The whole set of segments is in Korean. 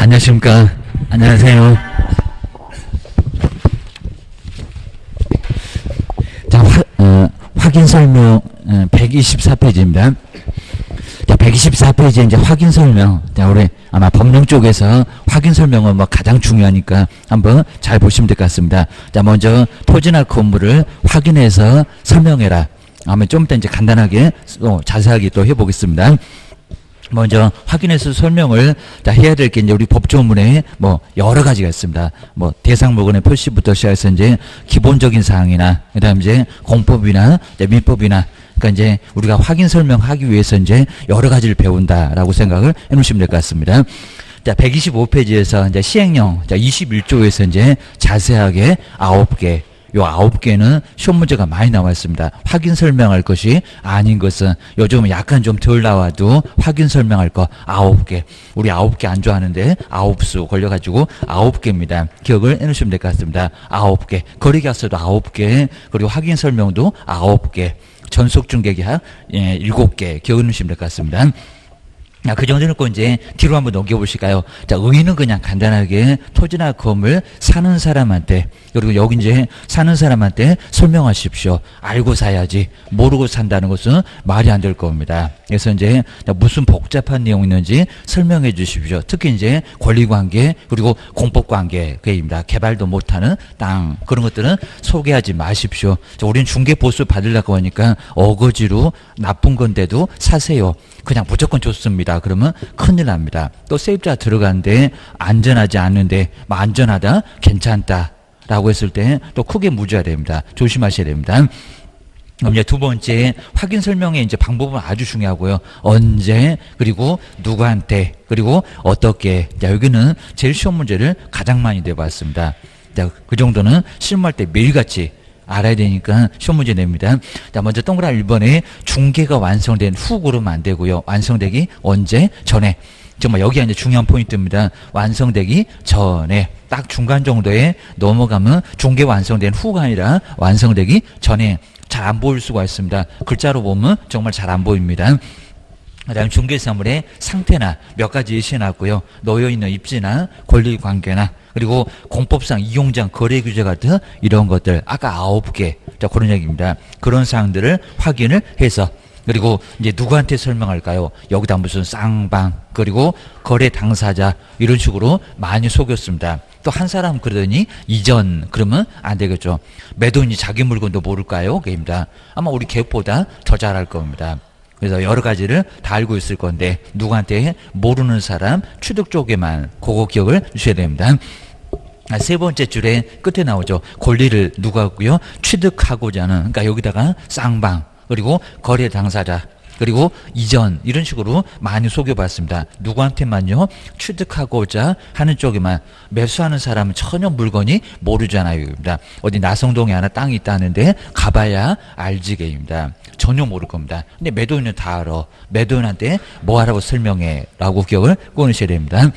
안녕하십니까. 안녕하세요. 자, 확인 설명 124페이지입니다. 자, 124페이지에 이제 확인 설명. 자, 우리 아마 법령 쪽에서 확인 설명은 뭐 가장 중요하니까 한번 잘 보시면 될 것 같습니다. 자, 먼저 토지나 건물을 확인해서 설명해라. 아마 좀 이따 이제 간단하게 자세하게 또 해보겠습니다. 먼저 확인해서 설명을 해야 될 게 이제 우리 법조문에 뭐 여러 가지가 있습니다. 뭐 대상목원의 표시부터 시작해서 이제 기본적인 사항이나 그다음 이제 공법이나 이제 민법이나 그러니까 이제 우리가 확인 설명하기 위해서 이제 여러 가지를 배운다라고 생각을 해 놓으시면 될 것 같습니다. 자, 125페이지에서 이제 시행령 21조에서 이제 자세하게 9개 요 9개는 시험 문제가 많이 나와 있습니다. 확인 설명할 것이 아닌 것은 요즘은 약간 좀 덜 나와도 확인 설명할 거 9개. 우리 9개 안 좋아하는데 9수 걸려가지고 9개입니다. 기억을 해놓으시면 될 것 같습니다. 9개. 거래계약서도 9개. 그리고 확인 설명도 9개. 전속중개계약 7개. 기억해 놓으시면 될 것 같습니다. 자, 그 정도 놓고 이제 뒤로 한번 넘겨보실까요? 자, 의의는 그냥 간단하게 토지나 건물 사는 사람한테, 그리고 여기 이제 사는 사람한테 설명하십시오. 알고 사야지. 모르고 산다는 것은 말이 안 될 겁니다. 그래서 이제 무슨 복잡한 내용이 있는지 설명해 주십시오. 특히 이제 권리관계, 그리고 공법관계, 그입니다. 개발도 못하는 땅, 그런 것들은 소개하지 마십시오. 자, 우리는 중개보수 받으려고 하니까 어거지로 나쁜 건데도 사세요. 그냥 무조건 좋습니다. 그러면 큰일 납니다. 또 세입자 들어가는데 안전하지 않는데 뭐 안전하다, 괜찮다 라고 했을 때 또 크게 무죄가 됩니다. 조심하셔야 됩니다. 그럼 이제 두 번째 확인 설명의 이제 방법은 아주 중요하고요. 언제, 그리고 누구한테, 그리고 어떻게. 자, 여기는 제일 쉬운 문제를 가장 많이 내봤습니다. 자, 그 정도는 실무할 때 매일같이 알아야 되니까 시험 문제 냅니다. 자, 먼저 동그라미 1번에 중개가 완성된 후 그러면 안 되고요. 완성되기 언제? 전에. 정말 여기가 이제 중요한 포인트입니다. 완성되기 전에. 딱 중간 정도에 넘어가면 중개 완성된 후가 아니라 완성되기 전에. 잘 안 보일 수가 있습니다. 글자로 보면 정말 잘 안 보입니다. 그다음 중개사물의 상태나 몇 가지 예시해놨고요. 놓여있는 입지나 권리관계나 그리고 공법상 이용장 거래 규제 같은 이런 것들 아까 9개 자 그런 얘기입니다. 그런 사항들을 확인을 해서 그리고 이제 누구한테 설명할까요? 여기다 무슨 쌍방 그리고 거래 당사자 이런 식으로 많이 속였습니다. 또 한 사람 그러더니 이전 그러면 안 되겠죠. 매도인이 자기 물건도 모를까요? 그입니다. 아마 우리 개보다 더 잘할 겁니다. 그래서 여러 가지를 다 알고 있을 건데 누구한테 모르는 사람 취득 쪽에만 그거 기억을 주셔야 됩니다. 세 번째 줄에 끝에 나오죠. 권리를 누가 하고요? 취득하고자 하는 그러니까 여기다가 쌍방 그리고 거래 당사자 그리고 이전 이런 식으로 많이 속여봤습니다. 누구한테만요? 취득하고자 하는 쪽에만 매수하는 사람은 전혀 물건이 모르잖아요. 어디 나성동에 하나 땅이 있다는데 가봐야 알지게입니다. 전혀 모를 겁니다. 근데 매도인은 다 알아. 매도인한테 뭐 하라고 설명해 라고 기억을 꺼내셔야 됩니다.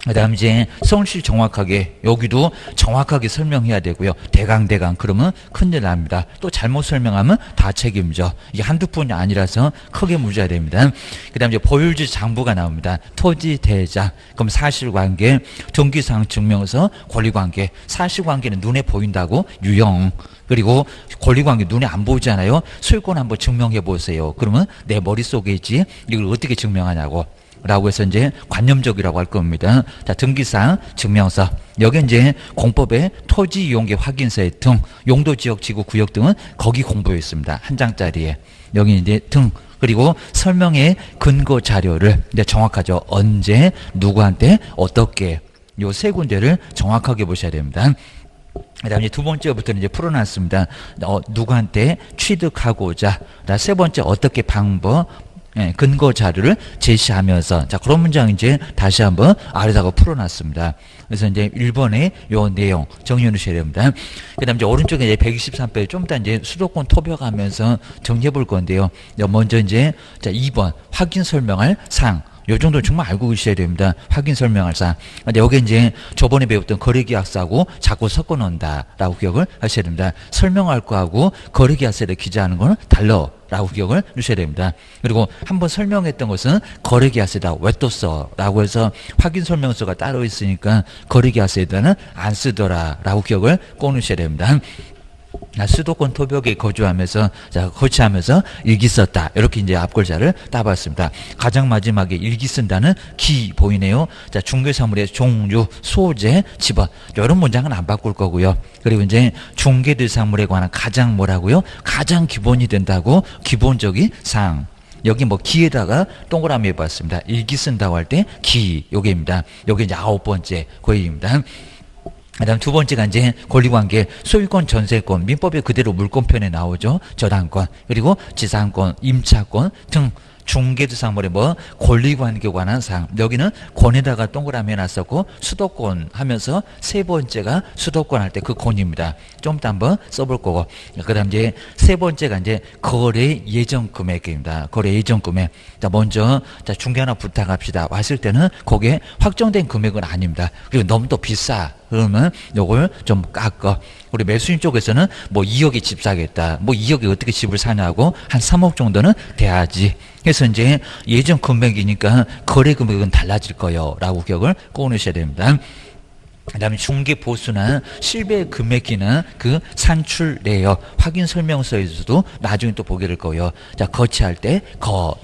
그 다음 이제 서울시 정확하게 여기도 정확하게 설명해야 되고요. 대강 그러면 큰일 납니다. 또 잘못 설명하면 다 책임져. 이게 한두 푼이 아니라서 크게 무죄가 됩니다. 그 다음 이제 보유지 장부가 나옵니다. 토지 대장 그럼 사실관계 등기사항 증명서 권리관계 사실관계는 눈에 보인다고 유형 그리고 권리관계 눈에 안 보이잖아요. 소유권 한번 증명해 보세요. 그러면 내 머릿속에 있지 이걸 어떻게 증명하냐고 라고 해서 이제 관념적이라고 할 겁니다. 자, 등기사항 증명서. 여기 이제 공법에 토지 이용계 확인서의 등, 용도 지역 지구 구역 등은 거기 공부해 있습니다. 한 장짜리에. 여기 이제 등. 그리고 설명의 근거 자료를 이제 정확하죠. 언제, 누구한테, 어떻게. 요 세 군데를 정확하게 보셔야 됩니다. 그 다음에 두 번째부터는 이제 풀어놨습니다. 누구한테 취득하고자. 세 번째 어떻게 방법. 근거 자료를 제시하면서 자 그런 문장 이제 다시 한번 아래다가 풀어놨습니다. 그래서 이제 1번의 요 내용 정리해 놓으셔야 됩니다. 그 다음 이제 오른쪽에 이제 123페이지 좀 이따 이제 수도권 토벽하면서 정리해 볼 건데요. 먼저 이제 자 2번 확인 설명할 사항 요 정도 정말 알고 계셔야 됩니다. 확인 설명할 사항. 근데 여기 이제 저번에 배웠던 거래계약서하고 자꾸 섞어 놓는다라고 기억을 하셔야 됩니다. 설명할 거하고 거래계약서에 기재하는 거는 달라. 라고 기억을 주셔야 됩니다. 그리고 한번 설명했던 것은 거래계약서에다 왜 또 써? 라고 해서 확인 설명서가 따로 있으니까 거래계약서에다는 안 쓰더라 라고 기억을 꼭 넣으셔야 됩니다. 수도권 토벽에 거주하면서 거치하면서 일기 썼다. 이렇게 이제 앞글자를 따봤습니다. 가장 마지막에 일기 쓴다는 기 보이네요. 자, 중개사물의 종류, 소재, 집어 이런 문장은 안 바꿀 거고요. 그리고 이제 중개대상물에 관한 가장 뭐라고요? 가장 기본이 된다고 기본적인 사항. 여기 뭐 기에다가 동그라미 해봤습니다. 일기 쓴다고 할 때 기 요게입니다. 요게 이제 9번째 고의입니다. 그다음 두 번째가 이제 권리관계, 소유권, 전세권, 민법에 그대로 물권편에 나오죠. 저당권, 그리고 지상권, 임차권 등 중개대상물의 뭐 권리관계에 관한 사항. 여기는 권에다가 동그라미 해놨었고 수도권 하면서 세 번째가 수도권 할 때 그 권입니다. 좀 이따 한번 써볼 거고. 그다음 이제 세 번째가 이제 거래 예정 금액입니다. 거래 예정 금액. 자, 먼저 자, 중개 하나 부탁합시다. 왔을 때는 거기에 확정된 금액은 아닙니다. 그리고 너무 또 비싸. 그러면 요걸 좀 깎아. 우리 매수인 쪽에서는 뭐 2억에 집 사겠다. 뭐 2억에 어떻게 집을 사냐고 한 3억 정도는 돼야지. 그래서 이제 예정 금액이니까 거래 금액은 달라질 거예요. 라고 기억을 꼭 넣으셔야 됩니다. 그 다음에 중개 보수나 실배 금액이나 그 산출 내역 확인 설명서에서도 나중에 또 보게 될 거예요. 자, 거치할 때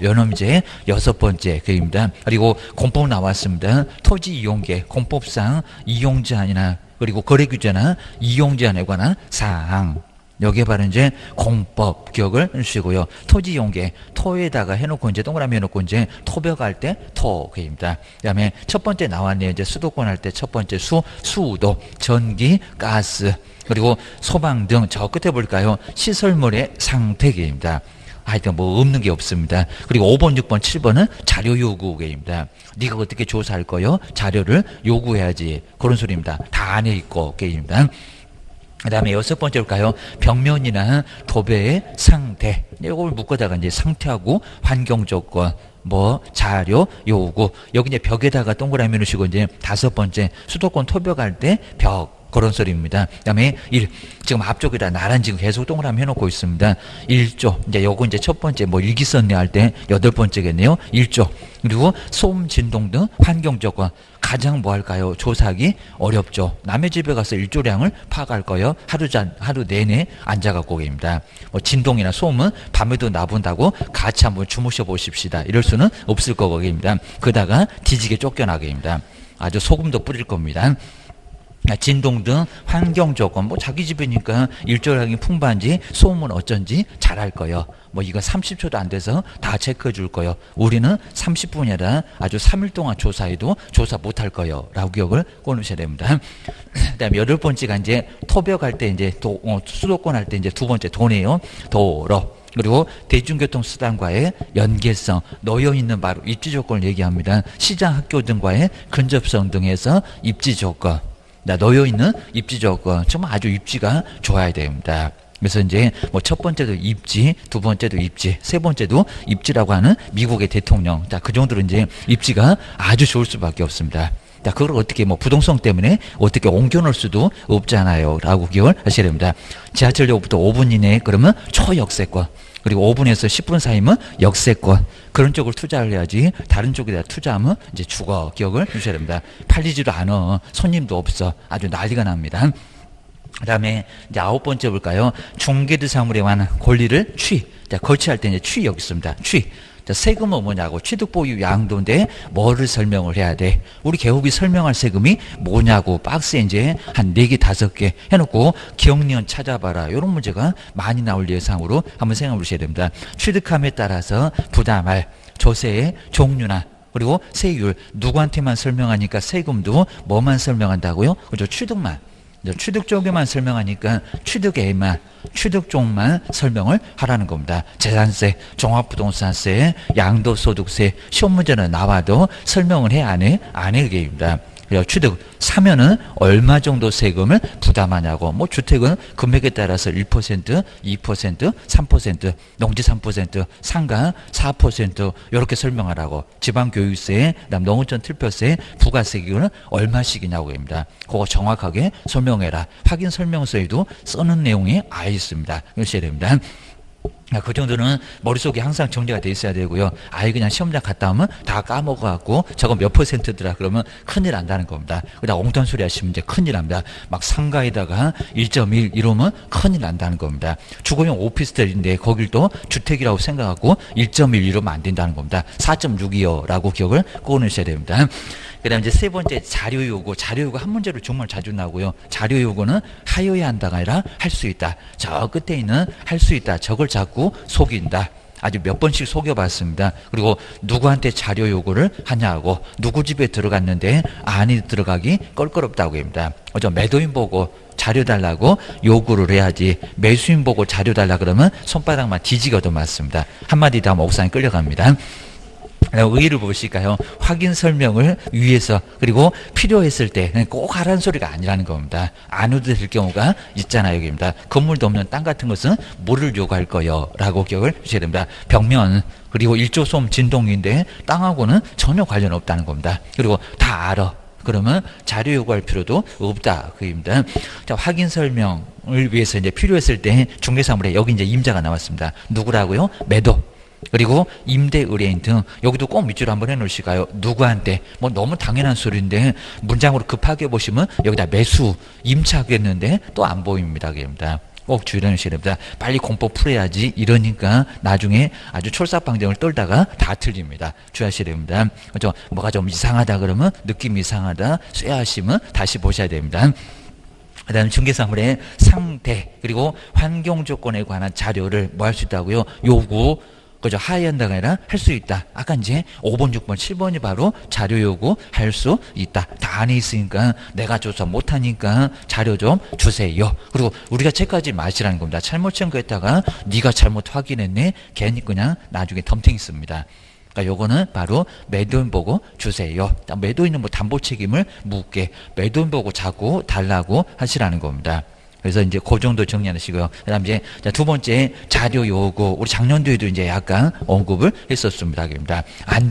요놈 이제 6번째 그입니다. 그리고 공법 나왔습니다. 토지 이용계 공법상 이용 제한이나 그리고 거래 규제나 이용 제한에 관한 사항. 여기에 바로 이제 공법 기억을 해주시고요. 토지 이용계 토에다가 해놓고 이제 동그라미 해놓고 이제 토벽할 때 토입니다. 그다음에 첫 번째 나왔네요. 이제 수도권 할 때 첫 번째 수도, 전기, 가스 그리고 소방 등 저 끝에 볼까요? 시설물의 상태계입니다. 하여튼 뭐 없는 게 없습니다. 그리고 5번, 6번, 7번은 자료 요구계입니다. 네가 어떻게 조사할 거요? 자료를 요구해야지. 그런 소리입니다. 다 안에 있고 게임입니다. 그 다음에 6번째 볼까요? 벽면이나 도배의 상태. 이걸 묶어다가 이제 상태하고 환경 조건, 뭐 자료 요구. 여기 이제 벽에다가 동그라미 넣으시고 이제 5번째 수도권 토벽할 때 벽. 그런 소리입니다. 그 다음에 지금 앞쪽에다 나란 지금 계속 동그라미 해놓고 있습니다. 1조. 이제 요거 이제 첫 번째 뭐 일기 썼네 할 때 8번째겠네요. 1조. 그리고 소음, 진동 등 환경 조건. 가장 뭐 할까요? 조사하기 어렵죠. 남의 집에 가서 일조량을 파악할 거예요. 하루 내내 앉아갖고 계십니다. 뭐 진동이나 소음은 밤에도 나본다고 같이 한번 주무셔 보십시다. 이럴 수는 없을 거거입니다. 그러다가 뒤지게 쫓겨나게 됩니다. 아주 소금도 뿌릴 겁니다. 진동 등 환경 조건, 뭐 자기 집이니까 일조량이 풍부한지 소음은 어쩐지 잘할 거예요. 뭐 이거 30초도 안 돼서 다 체크해 줄 거예요. 우리는 30분이 아니라 아주 3일 동안 조사해도 조사 못 할 거예요. 라고 기억을 꺼놓으셔야 됩니다. 그 다음에 8번째가 이제 토벽할 때 이제 수도권 할 때 이제 두 번째 도네요. 도로. 그리고 대중교통수단과의 연계성, 놓여있는 바로 입지 조건을 얘기합니다. 시장, 학교 등과의 근접성 등에서 입지 조건. 놓여있는 입지 조건, 정말 아주 입지가 좋아야 됩니다. 그래서 이제 뭐 첫 번째도 입지, 두 번째도 입지, 세 번째도 입지라고 하는 미국의 대통령. 자, 그 정도로 이제 입지가 아주 좋을 수밖에 없습니다. 자, 그걸 어떻게 뭐 부동성 때문에 어떻게 옮겨놓을 수도 없잖아요. 라고 기억을 하셔야 됩니다. 지하철역부터 5분 이내 그러면 초역세권. 그리고 5분에서 10분 사이면 역세권. 그런 쪽을 투자를 해야지 다른 쪽에다 투자하면 이제 죽어. 기억을 주셔야 됩니다. 팔리지도 않아. 손님도 없어. 아주 난리가 납니다. 그 다음에 이제 9번째 볼까요? 중개대상물에 관한 권리를 자, 거치할 때 이제 여기 있습니다. 자, 세금은 뭐냐고 취득보유 양도인데 뭐를 설명을 해야 돼? 우리 개업이 설명할 세금이 뭐냐고 박스에 이제 한 4개 5개 해놓고 기억년 찾아봐라. 이런 문제가 많이 나올 예상으로 한번 생각해 보셔야 됩니다. 취득함에 따라서 부담할 조세의 종류나 그리고 세율 누구한테만 설명하니까 세금도 뭐만 설명한다고요? 그죠? 취득만. 취득 쪽에만 설명하니까 취득에만 취득 쪽만 설명을 하라는 겁니다. 재산세, 종합부동산세, 양도소득세 시험 문제는 나와도 설명을 해 안 해? 안 해. 그게입니다. 그리고 취득 사면은 얼마 정도 세금을 부담하냐고. 뭐 주택은 금액에 따라서 1%, 2%, 3%, 농지 3%, 상가 4% 이렇게 설명하라고. 지방교육세, 그다음 농어촌 특별세, 부가세금은 얼마씩이냐고 합니다. 그거 정확하게 설명해라. 확인 설명서에도 써는 내용이 아예 있습니다. 이러셔야 됩니다. 그 정도는 머릿속에 항상 정리가 돼 있어야 되고요. 아예 그냥 시험장 갔다 오면 다 까먹어갖고 저거 몇 %더라 그러면 큰일 난다는 겁니다. 그다음 엉뚱한 소리 하시면 이제 큰일 납니다. 막 상가에다가 1.1 이러면 큰일 난다는 겁니다. 주거용 오피스텔인데 거길 또 주택이라고 생각하고 1.1 이러면 안 된다는 겁니다. 4.6이요 라고 기억을 꺼내셔야 됩니다. 그 다음 이제 세 번째 자료 요구. 자료 요구 한 문제로 정말 자주 나오고요. 자료 요구는 하여야 한다가 아니라 할 수 있다. 저 끝에 있는 할 수 있다. 저걸 자꾸 속인다. 아주 몇 번씩 속여봤습니다. 그리고 누구한테 자료 요구를 하냐고. 누구 집에 들어갔는데 안에 들어가기 껄끄럽다고 합니다. 매도인 보고 자료 달라고 요구를 해야지 매수인 보고 자료 달라 그러면 손바닥만 뒤지거든 맞습니다. 한마디 더 하면 옥상에 끌려갑니다. 의의를 보실까요? 확인 설명을 위해서 그리고 필요했을 때 꼭 하라는 소리가 아니라는 겁니다. 안 해도 될 경우가 있잖아요. 여기입니다. 건물도 없는 땅 같은 것은 뭐를 요구할 거요? 라고 기억을 주셔야 됩니다. 벽면 그리고 일조소음 진동인데 땅하고는 전혀 관련 없다는 겁니다. 그리고 다 알아. 그러면 자료 요구할 필요도 없다. 그입니다. 자, 확인 설명을 위해서 이제 필요했을 때 중개사물에 여기 이제 임자가 나왔습니다. 누구라고요? 매도. 그리고 임대 의뢰인 등 여기도 꼭 밑줄을 한번 해놓으실까요? 누구한테 뭐 너무 당연한 소리인데 문장으로 급하게 보시면 여기다 매수 임차하겠는데 또 안 보입니다. 그입니다. 꼭 주의하셔야 됩니다. 빨리 공법 풀어야지 이러니까 나중에 아주 촐싹방정을 떨다가 다 틀립니다. 주의하셔야 됩니다. 그렇죠? 뭐가 좀 이상하다 그러면 느낌이 이상하다 쇠하시면 다시 보셔야 됩니다. 그 다음에 중개사물의 상태 그리고 환경 조건에 관한 자료를 뭐 할 수 있다고요? 요구 그죠? 하회한다가 아니라 할 수 있다. 아까 이제 5번, 6번, 7번이 바로 자료 요구 할 수 있다. 다 안에 있으니까 내가 조사 못하니까 자료 좀 주세요. 그리고 우리가 체크하지 마시라는 겁니다. 잘못 청구했다가 네가 잘못 확인했네. 괜히 그냥 나중에 덤탱이 씁니다. 그러니까 요거는 바로 매도인 보고 주세요. 매도인은 뭐 담보 책임을 묻게 매도인 보고 자꾸 달라고 하시라는 겁니다. 그래서 이제 그 정도 정리하시고요. 그 다음 이제 두 번째 자료 요구. 우리 작년도에도 이제 약간 언급을 했었습니다. 안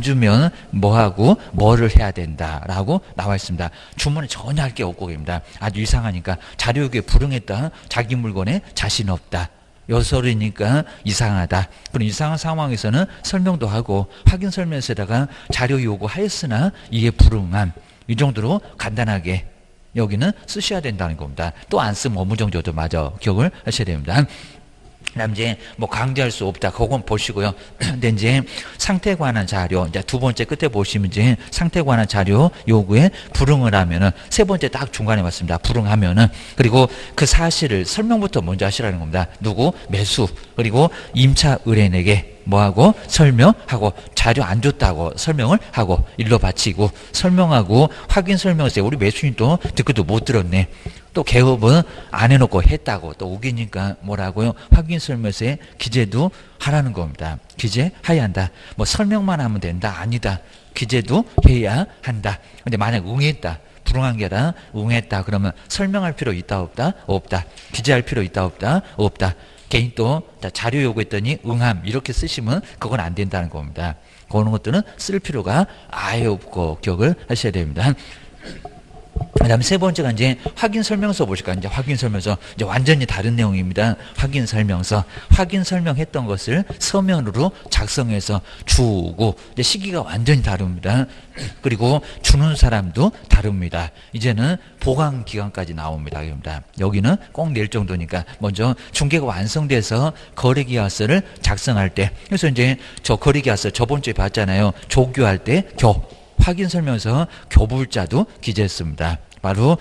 주면 뭐하고 뭐를 해야 된다라고 나와 있습니다. 주문은 전혀 할 게 없고 입니다. 아주 이상하니까 자료 요구에 불응했다. 자기 물건에 자신 없다. 요 소리니까 이상하다. 그런 이상한 상황에서는 설명도 하고 확인 설명서에다가 자료 요구하였으나 이에 불응한 이 정도로 간단하게 여기는 쓰셔야 된다는 겁니다. 또 안 쓰면 어무정조도 마저 기억을 하셔야 됩니다. 그다음 이제 뭐 강제할 수 없다. 그건 보시고요. 근데 이제 상태에 관한 자료 이제 두 번째 끝에 보시면 이제 상태에 관한 자료 요구에 불응을 하면은 세 번째 딱 중간에 왔습니다. 불응하면은 그리고 그 사실을 설명부터 먼저 하시라는 겁니다. 누구 매수 그리고 임차 의뢰인에게 뭐하고 설명하고 자료 안 줬다고 설명을 하고 일로 바치고 설명하고 확인 설명서에 우리 매수인 또 듣고도 못 들었네. 또 개업은 안 해놓고 했다고 또 우기니까 뭐라고요? 확인 설명서에 기재도 하라는 겁니다. 기재해야 한다. 뭐 설명만 하면 된다. 아니다. 기재도 해야 한다. 근데 만약 응했다. 불응한 게 아니라 응했다. 그러면 설명할 필요 있다 없다? 없다. 기재할 필요 있다 없다? 없다. 개인 또 자료 요구했더니 응함 이렇게 쓰시면 그건 안 된다는 겁니다. 그런 것들은 쓸 필요가 아예 없고 기억을 하셔야 됩니다. 그 다음에 세 번째가 이제 확인 설명서 보실까요? 이제 확인 설명서 이제 완전히 다른 내용입니다. 확인 설명서 확인 설명했던 것을 서면으로 작성해서 주고 이제 시기가 완전히 다릅니다. 그리고 주는 사람도 다릅니다. 이제는 보관 기간까지 나옵니다. 여기는 꼭 낼 정도니까 먼저 중개가 완성돼서 거래계약서를 작성할 때 그래서 이제 저 거래계약서 저번 주에 봤잖아요. 조교할 때 확인 설명서 교부일자도 기재했습니다. 바로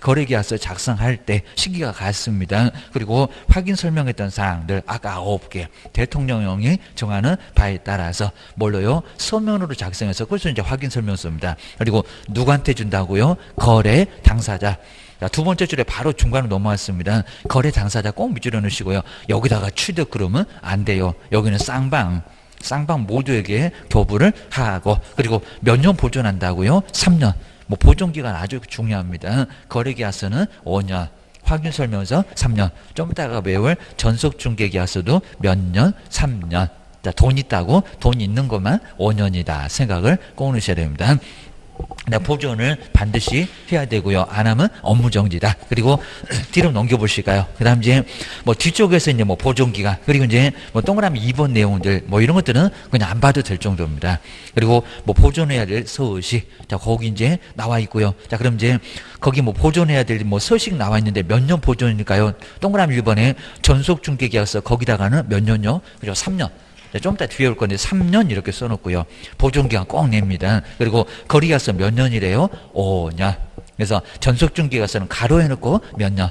거래계약서 작성할 때 시기가 같습니다. 그리고 확인 설명했던 사항들 아까 9개 대통령령이 정하는 바에 따라서 뭘로요? 서면으로 작성해서 그래서 이제 확인 설명서입니다. 그리고 누구한테 준다고요? 거래 당사자. 자, 두 번째 줄에 바로 중간으로 넘어왔습니다. 거래 당사자 꼭 밑줄여 넣으시고요. 여기다가 취득 그러면 안 돼요. 여기는 쌍방 모두에게 교부를 하고 그리고 몇 년 보존한다고요? 3년. 뭐 보존기간 아주 중요합니다. 거래계약서는 5년, 확인설명서 3년, 좀 이따가 배울 전속중개계약서도 몇 년? 3년. 자, 돈 있다고 돈 있는 것만 5년이다 생각을 꼭 넣으셔야 됩니다. 보존을 반드시 해야 되고요. 안 하면 업무정지다. 그리고 뒤로 넘겨보실까요? 그 다음 이제 뭐 뒤쪽에서 이제 뭐 보존기간, 그리고 이제 뭐 동그라미 2번 내용들, 뭐 이런 것들은 그냥 안 봐도 될 정도입니다. 그리고 뭐 보존해야 될 서식, 자, 거기 이제 나와 있고요. 자, 그럼 이제 거기 뭐 보존해야 될 뭐 서식 나와 있는데 몇 년 보존일까요? 동그라미 1번에 전속중개계약서 거기다가는 몇 년요? 그죠? 3년. 좀 이따 뒤에 올 건데 3년 이렇게 써놓고요. 보존기간 꼭 냅니다. 그리고 거래계약서 몇 년이래요? 5년. 그래서 전속중개계약서는 가로 해놓고 몇 년,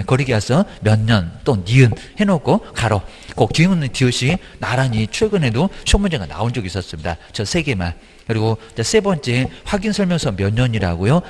거래계약서 몇 년, 또 니은 해놓고 가로. 꼭 뒤는 뒤엇이 나란히 최근에도 시험문제가 나온 적이 있었습니다. 저 3개만. 그리고 세 번째 확인설명서 몇 년이라고요?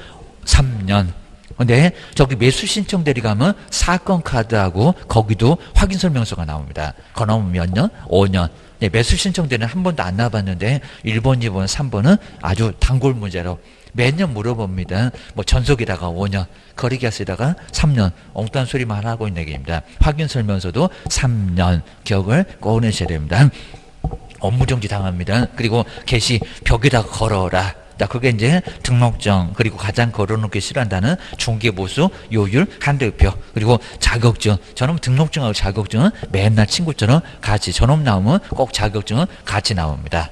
3년. 근데 저기 매수 신청 대리 가면 사건 카드하고 거기도 확인 설명서가 나옵니다. 그거 나오면 몇 년? 5년. 네, 매수 신청 대리는 한 번도 안 나와봤는데 1번, 2번, 3번은 아주 단골 문제로 매년 물어봅니다. 뭐 전속에다가 5년, 거래계약서에다가 3년, 엉뚱한 소리만 하고 있는 얘기입니다. 확인 설명서도 3년 기억을 꺼내셔야 됩니다. 업무정지 당합니다. 그리고 게시 벽에다가 걸어라. 자, 그게 이제 등록증, 그리고 가장 걸어놓기 싫어한다는 중개보수 요율 한도표, 그리고 자격증. 저놈 등록증하고 자격증은 맨날 친구처럼 같이, 저놈 나오면 꼭 자격증은 같이 나옵니다.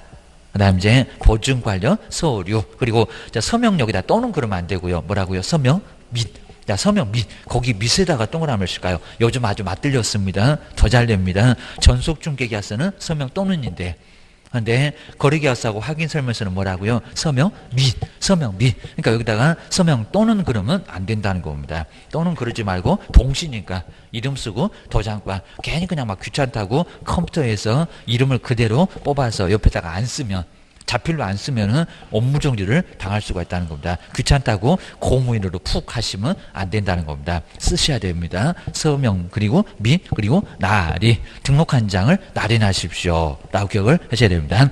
그 다음 이제 보증 관련 서류, 그리고 자, 서명 여기다 또는 그러면 안 되고요. 뭐라고요? 서명 및. 자, 서명 및, 거기 밑에다가 동그라미를 쓸까요? 요즘 아주 맞들렸습니다. 더 잘 됩니다. 전속중개계약서는 서명 또는인데, 근데 거래계약서하고 확인설명서는 뭐라고요? 서명 및, 서명 및. 그러니까 여기다가 서명 또는 그러면 안 된다는 겁니다. 또는 그러지 말고 동시니까 이름 쓰고 도장과 괜히 그냥 막 귀찮다고 컴퓨터에서 이름을 그대로 뽑아서 옆에다가 안 쓰면, 자필로 안 쓰면은 업무정지를 당할 수가 있다는 겁니다. 귀찮다고 공무원으로 푹 하시면 안 된다는 겁니다. 쓰셔야 됩니다. 서명, 그리고 및, 그리고 날이, 등록한 장을 날인하십시오 라고 기억을 하셔야 됩니다.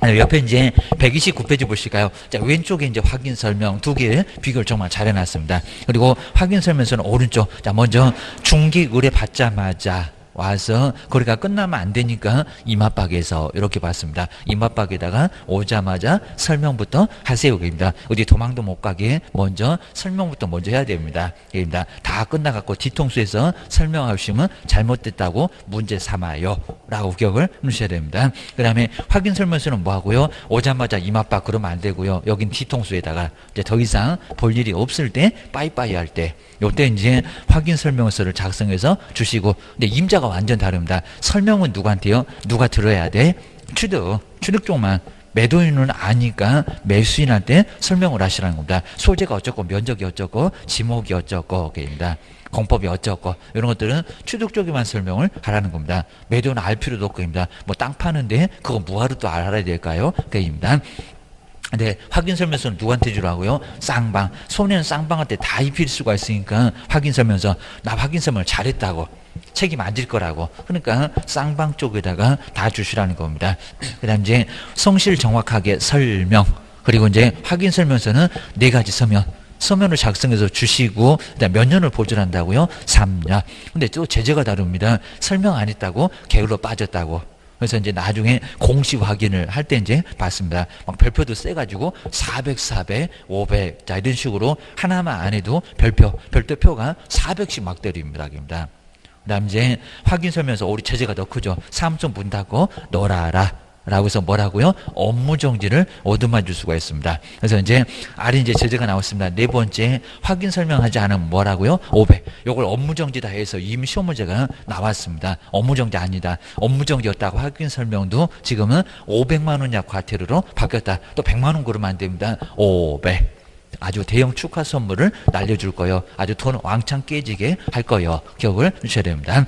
옆에 이제 129페이지 보실까요? 자, 왼쪽에 이제 확인 설명 두 개의 비교를 정말 잘 해놨습니다. 그리고 확인 설명서는 오른쪽. 자, 먼저 중개 의뢰 받자마자 와서 거래가 끝나면 안 되니까 이마박에서 이렇게 봤습니다. 이마박에다가 오자마자 설명부터 하세요. 입니다. 어디 도망도 못 가게 먼저 설명부터 먼저 해야 됩니다. 입니다. 다 끝나갖고 뒤통수에서 설명하시면 잘못됐다고 문제 삼아요 라고 기억을 넣으셔야 됩니다. 그 다음에 확인 설명서는 뭐 하고요? 오자마자 이마박 그러면 안 되고요. 여긴 뒤통수에다가 이제 더 이상 볼 일이 없을 때, 빠이빠이 할 때, 요때 이제 확인 설명서를 작성해서 주시고, 근데 임자가 완전 다릅니다. 설명은 누구한테요? 누가 들어야 돼? 취득 쪽만. 매도인은 아니까 매수인한테 설명을 하시라는 겁니다. 소재가 어쩌고, 면적이 어쩌고, 지목이 어쩌고, 입니다. 공법이 어쩌고, 이런 것들은 취득 쪽에만 설명을 하라는 겁니다. 매도는 알 필요도 없고, 입니다. 뭐 땅 파는데 그거 뭐하러 또 알아야 될까요? 그입니다. 근데 확인설명서는 누구한테 주라고요? 쌍방. 손해는 쌍방한테 다 입힐 수가 있으니까 확인설명서, 나 확인설명을 잘했다고, 책임 안 질 거라고. 그러니까 쌍방 쪽에다가 다 주시라는 겁니다. 그 다음 이제 성실 정확하게 설명, 그리고 이제 확인설명서는 4가지 서면을 작성해서 주시고, 그다음 몇 년을 보존한다고요? 3년. 근데 또 제재가 다릅니다. 설명 안 했다고 게을러 빠졌다고. 그래서 이제 나중에 공시 확인을 할 때 이제 봤습니다. 막 별표도 세가지고 400, 500. 자, 이런 식으로 하나만 안 해도 별도표가 400씩 막 때립니다. 그 다음 이제 확인 설명서 우리 제재가 더 크죠. 사무소 문 닫고 놀아라 라고 해서 뭐라고요? 업무정지를 얻어맞 줄 수가 있습니다. 그래서 이제 아래 이제 제재가 나왔습니다. 4번째 확인 설명하지 않으면 뭐라고요? 500. 요걸 업무정지다 해서 이미 시험 문제가 나왔습니다. 업무정지 아니다. 업무정지였다고 확인 설명도 지금은 500만 원 이하 과태료로 바뀌었다. 또 100만 원 그러면 안 됩니다. 500. 아주 대형 축하 선물을 날려줄 거예요. 아주 돈 왕창 깨지게 할 거예요. 기억을 주셔야 됩니다.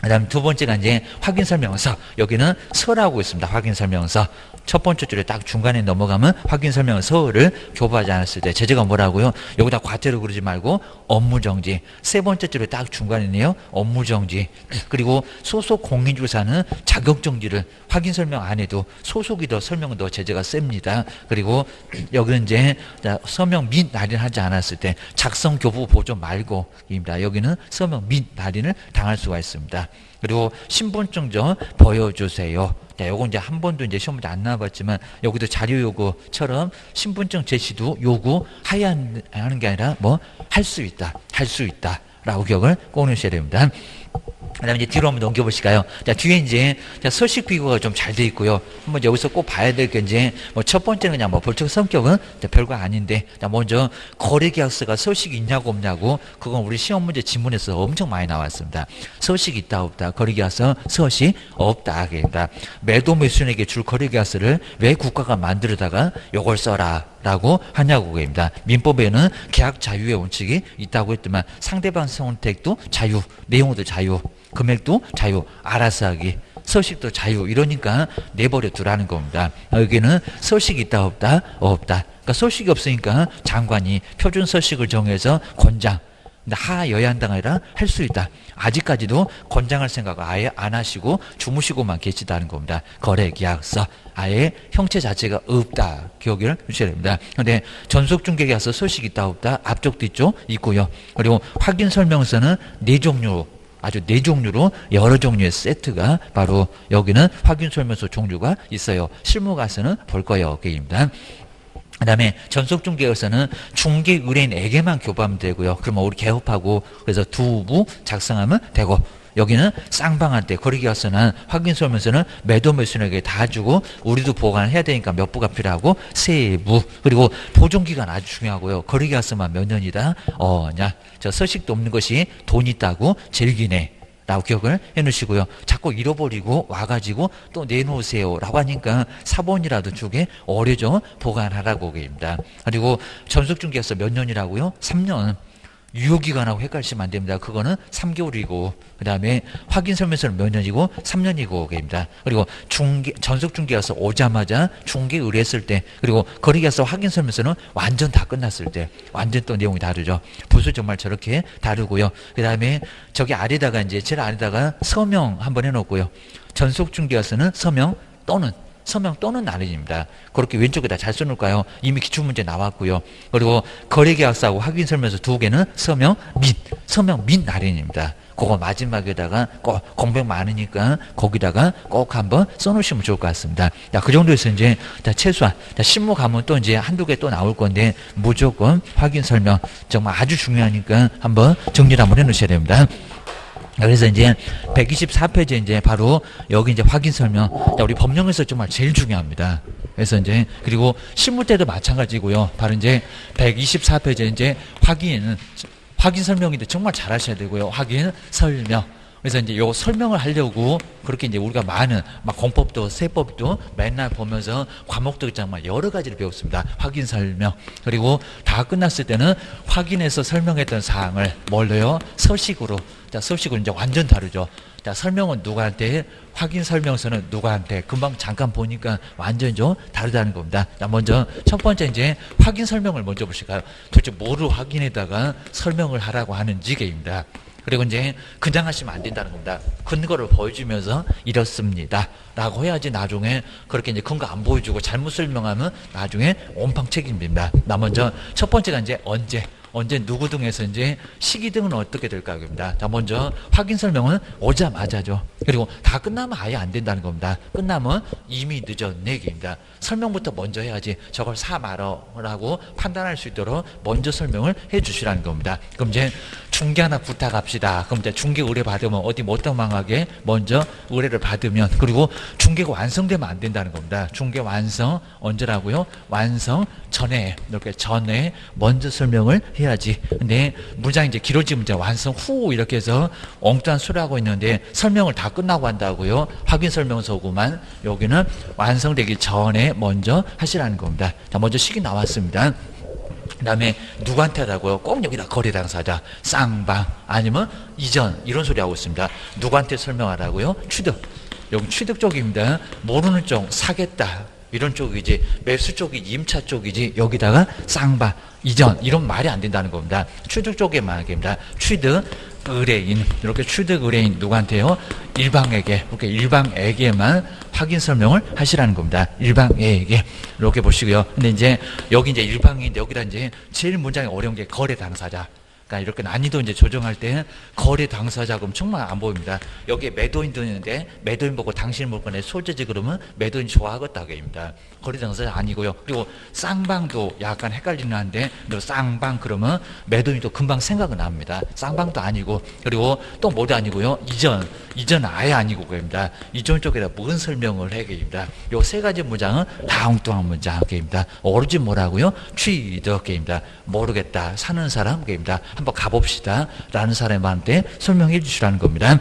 그다음 두 번째가 이제 확인 설명서. 여기는 서라고 있습니다. 확인 설명서. 첫 번째 줄에 딱 중간에 넘어가면 확인 설명서를 교부하지 않았을 때 제재가 뭐라고요? 여기다 과태료 그러지 말고 업무 정지. 세 번째 줄에 딱 중간에네요. 업무 정지. 그리고 소속 공인중개사는 자격 정지를 확인 설명 안 해도 소속이 더 설명은 더 제재가 셉니다. 그리고 여기는 이제 서명 및 날인하지 않았을 때 작성 교부 보조 말고입니다. 여기는 서명 및 날인을 당할 수가 있습니다. 그리고 신분증 좀 보여주세요. 네, 요거 이제 한 번도 이제 시험 문제 안 나와봤지만 여기도 자료 요구처럼 신분증 제시도 요구해야 하는 게 아니라 뭐 할 수 있다, 할 수 있다라고 기억을 꼭 넣으셔야 됩니다. 그다음에 이제 뒤로 한번 넘겨보실까요? 자, 뒤에 이제 서식 비교가 좀 잘 돼 있고요. 한번 여기서 꼭 봐야 될 게 이제 뭐 첫 번째는 그냥 뭐 법적 성격은 별거 아닌데, 자, 먼저 거래계약서가 서식이 있냐고 없냐고, 그건 우리 시험 문제 지문에서 엄청 많이 나왔습니다. 서식 있다 없다, 거래계약서 서식 없다. 그러니까 매도 매수인에게 줄 거래계약서를 왜 국가가 만들어다가 요걸 써라 라고 하냐고 그입니다. 민법에는 계약 자유의 원칙이 있다고 했지만 상대방 선택도 자유, 내용도 자유, 금액도 자유, 알아서 하기, 서식도 자유, 이러니까 내버려 두라는 겁니다. 여기는 서식이 있다 없다? 없다. 그러니까 서식이 없으니까 장관이 표준 서식을 정해서 권장, 하여야 한다가 아니라 할 수 있다. 아직까지도 권장할 생각을 아예 안 하시고 주무시고만 계시다는 겁니다. 거래계약서 아예 형체 자체가 없다. 기억을 주셔야 됩니다. 그런데 전속중개계약서 서식이 있다 없다? 앞쪽 뒤쪽 있고요. 그리고 확인설명서는 네 종류, 아주 네 종류로 여러 종류의 세트가 바로 여기는 확인설명서 종류가 있어요. 실무 가서는 볼 거예요. 그입니다. 그 다음에 전속중개에서는 중개 의뢰인에게만 교부하면 되고요. 그러면 우리 개업하고 그래서 두부 작성하면 되고, 여기는 쌍방한테 거래계약서는 확인설명서는 매도 매수인에게 다 주고 우리도 보관을 해야 되니까 몇 부가 필요하고 세부, 그리고 보존기간 아주 중요하고요. 거래계약서만 몇 년이다? 저 서식도 없는 것이 돈 있다고 즐기네 라고 기억을 해 놓으시고요. 자꾸 잃어버리고 와가지고 또 내놓으세요 라고 하니까 사본이라도 주게 어려져 보관하라고 그입니다. 그리고 전속중개에서 몇 년이라고요? 3년. 유효기간하고 헷갈리시면 안 됩니다. 그거는 3개월이고, 그 다음에 확인설명서는 몇 년이고 3년이고 그입니다. 그리고 전속중개에서 오자마자 중개 의뢰했을 때, 그리고 거래계약서 확인설명서는 완전 다 끝났을 때 완전 또 내용이 다르죠. 부수 정말 저렇게 다르고요. 그 다음에 저기 아래다가 이제 제일 아래다가 서명 한번 해놓고요. 전속중개에서는 서명 또는 날인입니다. 그렇게 왼쪽에다 잘 써놓을까요? 이미 기출문제 나왔고요. 그리고 거래계약서하고 확인설명서 두 개는 서명 및 날인입니다. 그거 마지막에다가 꼭 공백 많으니까 거기다가 꼭 한번 써놓으시면 좋을 것 같습니다. 자, 그 정도에서 이제 최소한 실무 가면 또 이제 한두 개 또 나올 건데 무조건 확인설명 정말 아주 중요하니까 한번 정리를 한번 해놓으셔야 됩니다. 그래서 이제 124페이지 이제 바로 여기 이제 확인 설명. 우리 법령에서 정말 제일 중요합니다. 그래서 이제 그리고 실무 때도 마찬가지고요. 바로 이제 124페이지 이제 확인 설명인데 정말 잘 하셔야 되고요. 확인 설명. 그래서 이제 요 설명을 하려고 그렇게 이제 우리가 많은 막 공법도 세법도 맨날 보면서 과목도 정말 여러 가지를 배웠습니다. 확인 설명. 그리고 다 끝났을 때는 확인해서 설명했던 사항을 뭘로요? 서식으로. 자, 서식은 이제 완전 다르죠. 자, 설명은 누구한테, 확인 설명서는 누구한테, 금방 잠깐 보니까 완전 좀 다르다는 겁니다. 자, 먼저 첫 번째 이제 확인 설명을 먼저 보실까요? 도대체 뭐를 확인에다가 설명을 하라고 하는지 게입니다. 그리고 이제 그냥 하시면 안 된다는 겁니다. 근거를 보여주면서 이렇습니다 라고 해야지 나중에 그렇게 이제 근거 안 보여주고 잘못 설명하면 나중에 온팡 책임집니다. 나 먼저 첫 번째가 이제 언제 누구 등에서 이제 시기 등은 어떻게 될까요? 입니다. 자, 먼저 확인 설명은 오자마자죠. 그리고 다 끝나면 아예 안 된다는 겁니다. 끝나면 이미 늦었네 입니다. 설명부터 먼저 해야지 저걸 사 말어라고 판단할 수 있도록 먼저 설명을 해 주시라는 겁니다. 그럼 이제 중개 하나 부탁합시다. 그럼 이제 중개 의뢰 받으면 어디 못 도망가게 먼저 의뢰를 받으면, 그리고 중개가 완성되면 안 된다는 겁니다. 중개 완성 언제라고요? 완성 전에, 이렇게 전에 먼저 설명을 해야지. 근데 문장이 이제 길어지면 이제 완성 후 이렇게 해서 엉뚱한 소리 하고 있는데 설명을 다 끝나고 한다고요? 확인 설명서구만. 여기는 완성되기 전에 먼저 하시라는 겁니다. 자, 먼저 시기 나왔습니다. 그다음에 누구한테 하라고요? 꼭 여기다 거래 당사자, 쌍방 아니면 이전 이런 소리 하고 있습니다. 누구한테 설명하라고요? 취득. 여기 취득 쪽입니다. 모르는 쪽 사겠다. 이런 쪽이지 매수 쪽이지 임차 쪽이지 여기다가 쌍방 이전 이런 말이 안 된다는 겁니다. 취득 쪽에만 하겠습니다. 취득 의뢰인 이렇게 취득 의뢰인 누구한테요? 일방에게 이렇게 일방에게만 확인 설명을 하시라는 겁니다. 일방에게 이렇게 보시고요. 근데 이제 여기 이제 일방인데 여기다 이제 제일 문장이 어려운 게 거래 당사자. 그러니까 이렇게 난이도 이제 조정할 때 거래 당사자 그럼 정말 안 보입니다. 여기에 매도인도 있는데 매도인 보고 당신 물건에 소재지 그러면 매도인 좋아하겠다 그입니다. 거래 당사자 아니고요. 그리고 쌍방도 약간 헷갈리는 한데 쌍방 그러면 매도인도 금방 생각은 납니다. 쌍방도 아니고 그리고 또 뭐도 아니고요. 이전 아예 아니고 그입니다. 이전 쪽에다 무슨 설명을 해 그입니다. 요 세 가지 문장은 다 엉뚱한 문장 그입니다. 오로지 뭐라고요? 취득 그입니다. 모르겠다 사는 사람 그입니다. 한번 가봅시다 라는 사람한테 설명해 주시라는 겁니다.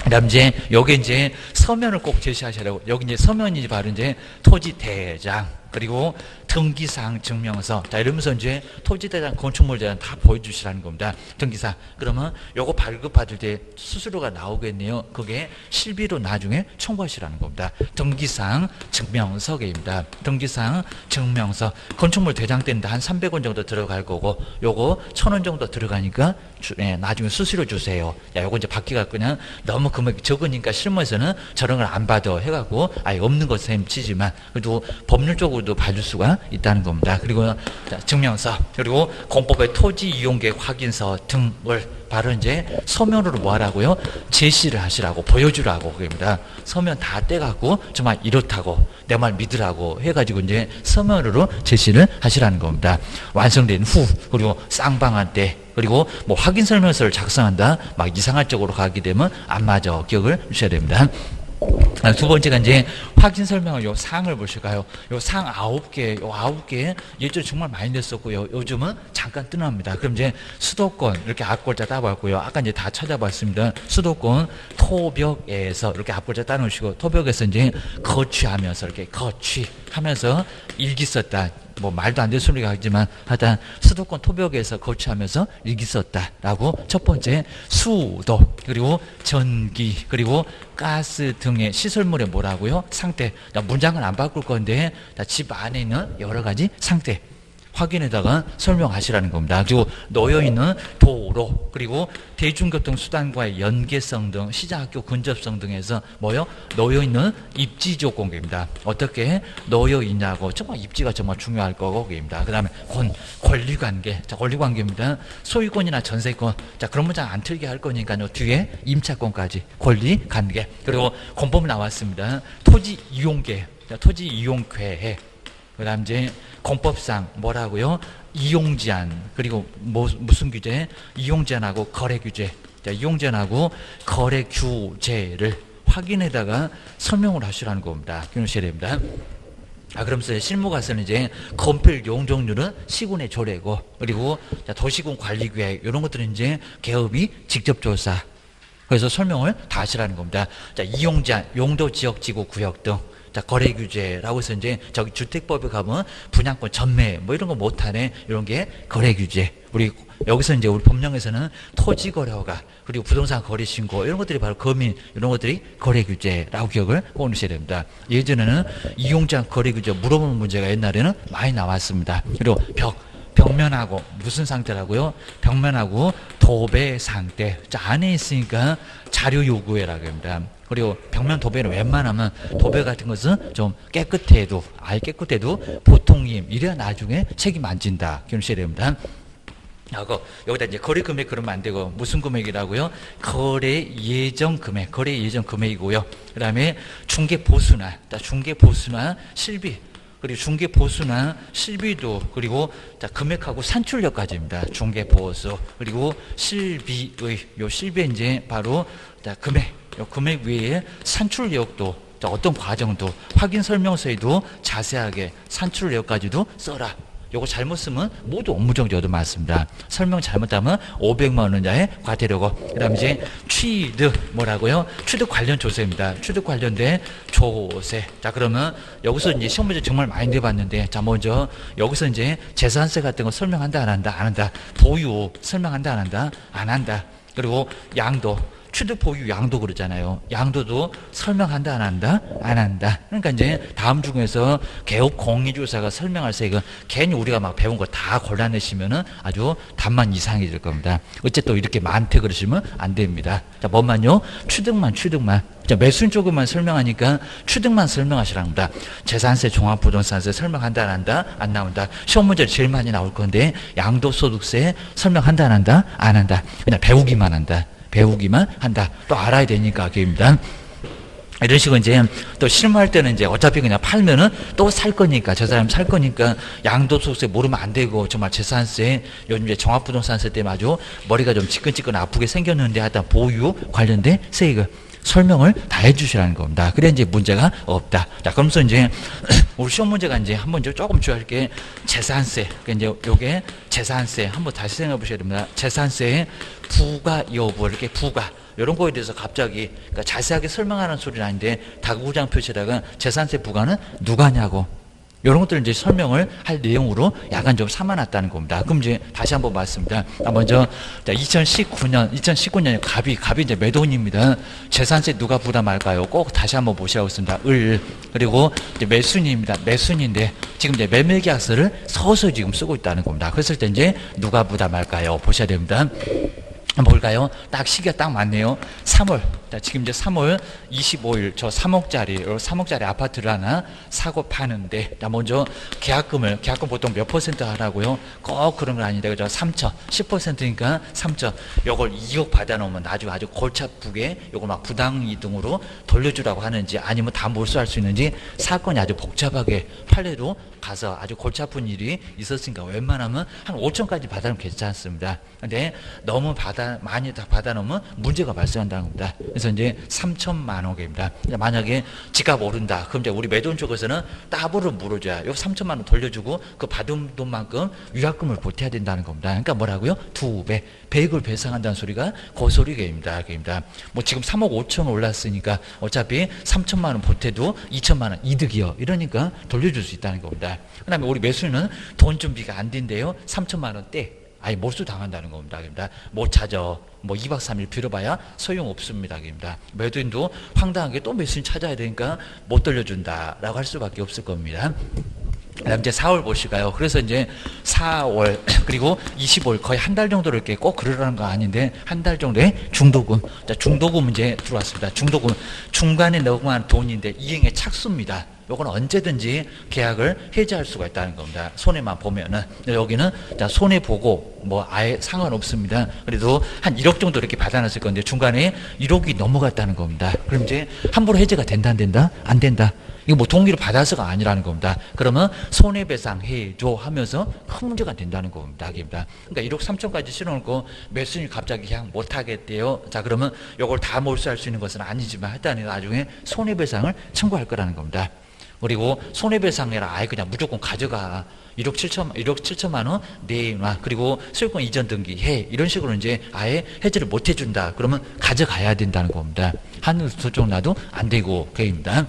그 다음 이제 여기 이제 서면을 꼭 제시하시라고. 여기 이제 서면이 바로 이제 토지 대장 그리고 등기사항 증명서. 자, 이러면서 이제 토지대장, 건축물대장 다 보여주시라는 겁니다. 등기사항. 그러면 요거 발급받을 때 수수료가 나오겠네요. 그게 실비로 나중에 청구하시라는 겁니다. 등기사항 증명서입니다. 등기사항 증명서. 건축물 대장 때는 한 300원 정도 들어갈 거고, 요거 1000원 정도 들어가니까 나중에 수수료 주세요. 야, 요거 이제 받기가 그냥 너무 금액이 적으니까 실무에서는 저런 걸 안 받아 해갖고 아예 없는 것 셈 치지만 그래도 법률 쪽으로도 봐줄 수가 있다는 겁니다. 그리고 증명서 그리고 공법의 토지 이용계획 확인서 등을 바로 이제 서면으로 뭐 하라고요? 제시를 하시라고 보여주라고 그럽니다. 서면 다 떼갖고 정말 이렇다고 내 말 믿으라고 해가지고 이제 서면으로 제시를 하시라는 겁니다. 완성된 후 그리고 쌍방한테 그리고 뭐 확인 설명서를 작성한다 막 이상할 쪽으로 가게 되면 안 맞아 기억을 주셔야 됩니다. 두 번째가 이제 확인 설명을 요 사항을 보실까요? 요 사항 9개, 요 9개 예전에 정말 많이 냈었고요. 요즘은 잠깐 뜨납니다. 그럼 이제 수도권 이렇게 앞글자 따봤고요. 아까 이제 다 찾아봤습니다. 수도권 토벽에서 이렇게 앞글자 따놓으시고 토벽에서 이제 거취하면서 이렇게 거취하면서 일기 썼다. 뭐 말도 안 되는 소리가 하지만 하여튼 수도권 토벽에서 거취하면서 일기 썼다라고 첫 번째 수도 그리고 전기 그리고 가스 등의 시설물의 뭐라고요? 상태. 문장은 안 바꿀 건데 집 안에 있는 여러 가지 상태 확인에다가 설명하시라는 겁니다. 그리고 놓여있는 도로 그리고 대중교통수단과의 연계성 등 시장학교 근접성 등에서 뭐요? 놓여있는 입지 조건입니다. 어떻게 놓여있냐고 정말 입지가 정말 중요할 거고 그입니다. 그 다음에 권리관계. 자, 권리관계입니다. 소유권이나 전세권. 자, 그런 문장 안 틀게 할 거니까요. 뒤에 임차권까지 권리관계. 그리고 공법 나왔습니다. 토지 이용계. 자, 토지 이용계획. 그 다음 이제 공법상 뭐라고요? 이용제한 그리고 무슨 규제? 이용제한하고 거래규제. 자, 이용제한하고 거래규제를 확인에다가 설명을 하시라는 겁니다. 기억하셔야 됩니다. 그러면서 실무 가서는 이제 건필 용적률은 시군의 조례고 그리고 도시군 관리계획 이런 것들은 이제 개업이 직접 조사. 그래서 설명을 다 하시라는 겁니다. 자, 이용제한, 용도 지역 지구 구역 등. 자, 거래 규제라고 해서 이제 저기 주택법에 가면 분양권 전매 뭐 이런 거 못하네. 이런 게 거래 규제. 우리 여기서 이제 우리 법령에서는 토지 거래허가 그리고 부동산 거래 신고 이런 것들이 바로 거민 이런 것들이 거래 규제라고 기억을 꼭 하셔야 됩니다. 예전에는 이용자 거래 규제 물어보는 문제가 옛날에는 많이 나왔습니다. 그리고 벽면하고 무슨 상태라고요? 벽면하고 도배 상태. 자, 안에 있으니까 자료 요구해라고 합니다. 그리고 벽면 도배는 웬만하면 도배 같은 것은 좀 깨끗해도 아예 깨끗해도 보통임 이래야 나중에 책임 안 진다. 기억하셔야 됩니다. 여기다 이제 거래 금액 그러면 안 되고 무슨 금액이라고요? 거래 예정 금액, 거래 예정 금액이고요. 그다음에 중개 보수나, 중개 보수나 실비. 그리고 중개 보수나 실비도 그리고 금액하고 산출력까지입니다. 중개 보수 그리고 실비의 요 실비 이제 바로 금액. 요 금액 외에 산출 내역도 어떤 과정도 확인 설명서에도 자세하게 산출 내역까지도 써라. 요거 잘못 쓰면 모두 업무정지도 맞습니다. 설명 잘못하면 500만 원자의 과태료고, 그 다음에 이제 취득 뭐라고요? 취득 관련 조세입니다. 취득 관련된 조세. 자, 그러면 여기서 이제 시험 문제 정말 많이 내봤는데, 자, 먼저 여기서 이제 재산세 같은 거 설명한다, 안 한다? 안 한다. 보유 설명한다, 안 한다? 안 한다. 그리고 양도. 취득 보유 양도 그러잖아요. 양도도 설명한다, 안 한다? 안 한다. 그러니까 이제 다음 중에서 개업 공인주사가 설명할 때 이거 괜히 우리가 막 배운 거 다 골라내시면은 아주 답만 이상해질 겁니다. 어쨌든 이렇게 많대 그러시면 안 됩니다. 자, 뭐만요? 취득만. 자, 매수인 쪽만 설명하니까 취득만 설명하시랍니다. 재산세, 종합부동산세 설명한다, 안 한다? 안 나온다. 시험 문제 제일 많이 나올 건데, 양도소득세 설명한다, 안 한다? 안 한다. 그냥 배우기만 한다. 배우기만 한다. 또 알아야 되니까 그입니다. 이런 식으로 이제 또 실무할 때는 이제 어차피 그냥 팔면은 또 살 거니까, 저 사람 살 거니까 양도소득세 모르면 안 되고, 정말 재산세, 요즘 이제 종합부동산세 때문에 아주 머리가 좀 지끈지끈 아프게 생겼는데 하여튼 보유 관련된 세금 설명을 다 해주시라는 겁니다. 그래 이제 문제가 없다. 자, 그러면서 이제 우리 시험 문제가 이제 한번 이제 조금 주의할 게 재산세. 그러니까 이제 요게 재산세 한번 다시 생각해 보셔야 됩니다. 재산세의 부과 여부, 이렇게 부과. 이런 거에 대해서 갑자기 그러니까 자세하게 설명하는 소리는 아닌데 다구구장 표시에다가 재산세 부과는 누가냐고. 이런 것들을 이제 설명을 할 내용으로 약간 좀 삼아놨다는 겁니다. 그럼 이제 다시 한번 말씀드립니다. 먼저 2019년에 갑이 이제 매도인입니다. 재산세 누가 부담할까요? 꼭 다시 한번 보시라고 했습니다. 그리고 이제 매수인입니다. 매수인인데 지금 이제 매매계약서를 서서 지금 쓰고 있다는 겁니다. 그랬을 때 이제 누가 부담할까요? 보셔야 됩니다. 뭘까요? 딱 시기가 딱 맞네요. 3월. 자, 지금 이제 3월 25일 저 3억짜리 아파트를 하나 사고 파는데, 자, 먼저 계약금 보통 몇 퍼센트 하라고요? 꼭 그런 건 아닌데, 그죠? 3천, 10%니까 3천. 요걸 2억 받아놓으면 나중에 아주 골치 아프게 요걸 막 부당이득으로 돌려주라고 하는지, 아니면 다 몰수할 수 있는지, 사건이 아주 복잡하게 판례로 가서 아주 골치 아픈 일이 있었으니까 웬만하면 한 5천까지 받아놓으면 괜찮습니다. 근데 너무 많이 다 받아놓으면 문제가 발생한다는 겁니다. 그래서 이제 3천만 원입니다. 만약에 지값 오른다. 그럼 이제 우리 매도인 쪽에서는 따블을 물어줘야 요 3천만 원 돌려주고 그 받은 돈만큼 위약금을 보태야 된다는 겁니다. 그러니까 뭐라고요? 2배. 100을 배상한다는 소리가 그 소리입니다. 뭐 지금 3억 5천 올랐으니까 어차피 3천만 원 보태도 2천만 원 이득이요. 이러니까 돌려줄 수 있다는 겁니다. 그 다음에 우리 매수인은 돈 준비가 안 된대요. 3천만 원대. 아예 몰수 당한다는 겁니다. 못 찾아. 뭐 2박 3일 빌어봐야 소용없습니다. 매도인도 황당하게 또 매수인 찾아야 되니까 못 돌려준다라고 할 수밖에 없을 겁니다. 그다음 이제 4월 보실까요? 그래서 이제 4월 그리고 25일 거의 한 달 정도를 이렇게 꼭 그러라는 거 아닌데 한 달 정도의 중도금. 자, 중도금 이제 들어왔습니다. 중도금 중간에 넣은 돈인데 이행의 착수입니다. 요건 언제든지 계약을 해지할 수가 있다는 겁니다. 손해만 보면은. 여기는 자, 손해 보고 뭐 아예 상관없습니다. 그래도 한 1억 정도 이렇게 받아놨을 건데 중간에 1억이 넘어갔다는 겁니다. 그럼 이제 함부로 해지가 된다, 안 된다? 안 된다. 이거 뭐 동의를 받아서가 아니라는 겁니다. 그러면 손해배상 해줘 하면서 큰 문제가 된다는 겁니다. 그러니까 1억 3천까지 실어놓고 매수인이 갑자기 그냥 못하겠대요. 자, 그러면 이걸 다 몰수할 수 있는 것은 아니지만 일단 나중에 손해배상을 청구할 거라는 겁니다. 그리고 손해배상이라 아예 그냥 무조건 가져가. 1억 7천만 원 내놔. 그리고 소유권 이전 등기 해. 이런 식으로 이제 아예 해지를 못 해준다. 그러면 가져가야 된다는 겁니다. 하늘 저쪽 놔도 안 되고, 그입니다.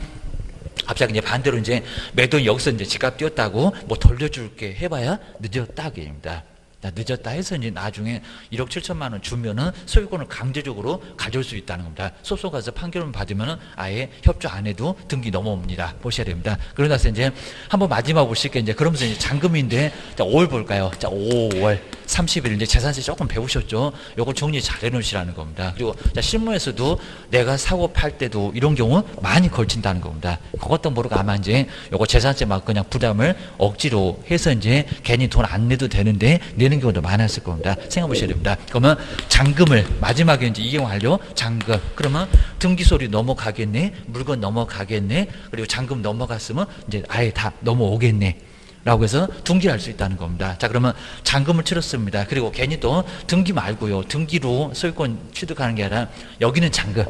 갑자기 이제 반대로 이제 매도인 여기서 이제 집값 뛰었다고 뭐 돌려줄게 해봐야 늦었다, 그입니다. 늦었다 해서 이제 나중에 1억 7천만 원 주면은 소유권을 강제적으로 가져올 수 있다는 겁니다. 소송 가서 판결을 받으면은 아예 협조 안 해도 등기 넘어옵니다. 보셔야 됩니다. 그러고 나서 이제 한번 마지막 보실게 이제 그러면서 이제 잔금인데 자, 5월 볼까요? 자, 5월 30일 이제 재산세 조금 배우셨죠? 요거 정리 잘 해놓으시라는 겁니다. 그리고 자, 실무에서도 내가 사고 팔 때도 이런 경우 많이 걸친다는 겁니다. 그것도 모르고 아마 이제 요거 재산세 막 그냥 부담을 억지로 해서 이제 괜히 돈 안 내도 되는데 내는 경우도 많았을 겁니다. 생각해 보셔야 됩니다. 그러면 잔금을 마지막에 이제 이용하려 잔금. 그러면 등기소리 넘어가겠네, 물건 넘어가겠네, 그리고 잔금 넘어갔으면 이제 아예 다 넘어오겠네. 라고 해서 등기할 수 있다는 겁니다. 자, 그러면 잔금을 치렀습니다. 그리고 괜히 또 등기 말고요. 등기로 소유권 취득하는 게 아니라 여기는 잔금.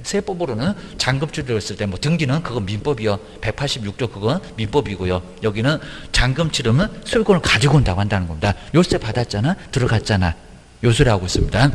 세법으로는 잔금 치르었을 때 뭐 등기는 그건 민법이요. 186조 그건 민법이고요. 여기는 잔금 치르면 소유권을 가지고 온다고 한다는 겁니다. 요새 받았잖아. 들어갔잖아. 요소를 하고 있습니다.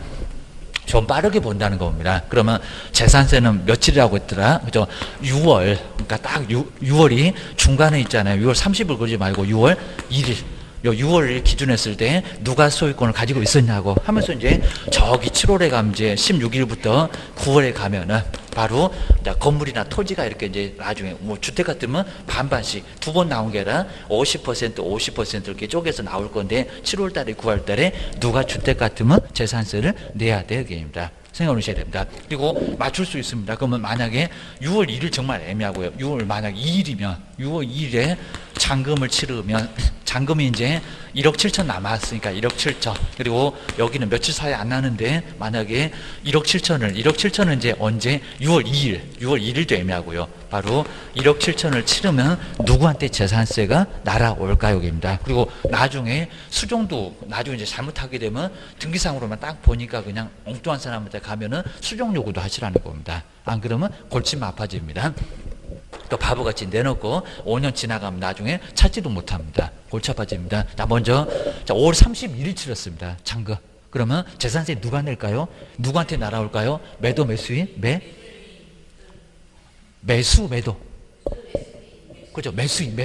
좀 빠르게 본다는 겁니다. 그러면 재산세는 며칠이라고 했더라? 그죠? 6월. 그러니까 딱 6월이 중간에 있잖아요. 6월 30일 그러지 말고 6월 1일. 요 6월을 기준했을 때 누가 소유권을 가지고 있었냐고 하면서 이제 저기 7월에 가면 이제 16일부터 9월에 가면은 바로 건물이나 토지가 이렇게 이제 나중에 뭐 주택 같으면 반반씩 두 번 나온 게 아니라 50% 이렇게 쪼개서 나올 건데 7월 달에 9월 달에 누가 주택 같으면 재산세를 내야 되겠습니다. 생각을 하셔야 됩니다. 그리고 맞출 수 있습니다. 그러면 만약에 6월 1일 정말 애매하고요. 6월 만약 2일이면 6월 2일에 잔금을 치르면 잔금이 이제 1억 7천 남았으니까 1억 7천. 그리고 여기는 며칠 사이 안 나는데 만약에 1억 7천을 이제 언제 6월 1일도 애매하고요. 바로 1억 7천을 치르면 누구한테 재산세가 날아올까요? 입니다. 그리고 나중에 수정도 나중에 이제 잘못하게 되면 등기상으로만 딱 보니까 그냥 엉뚱한 사람한테 가면은 수정 요구도 하시라는 겁니다. 안 그러면 골치 아파집니다. 또 바보같이 내놓고 5년 지나가면 나중에 찾지도 못합니다. 골치 아파집니다. 자, 먼저 5월 31일 치렀습니다. 잔금. 그러면 재산세 누가 낼까요? 누구한테 날아올까요? 매도 매수인? 매도. 그죠? 매수인.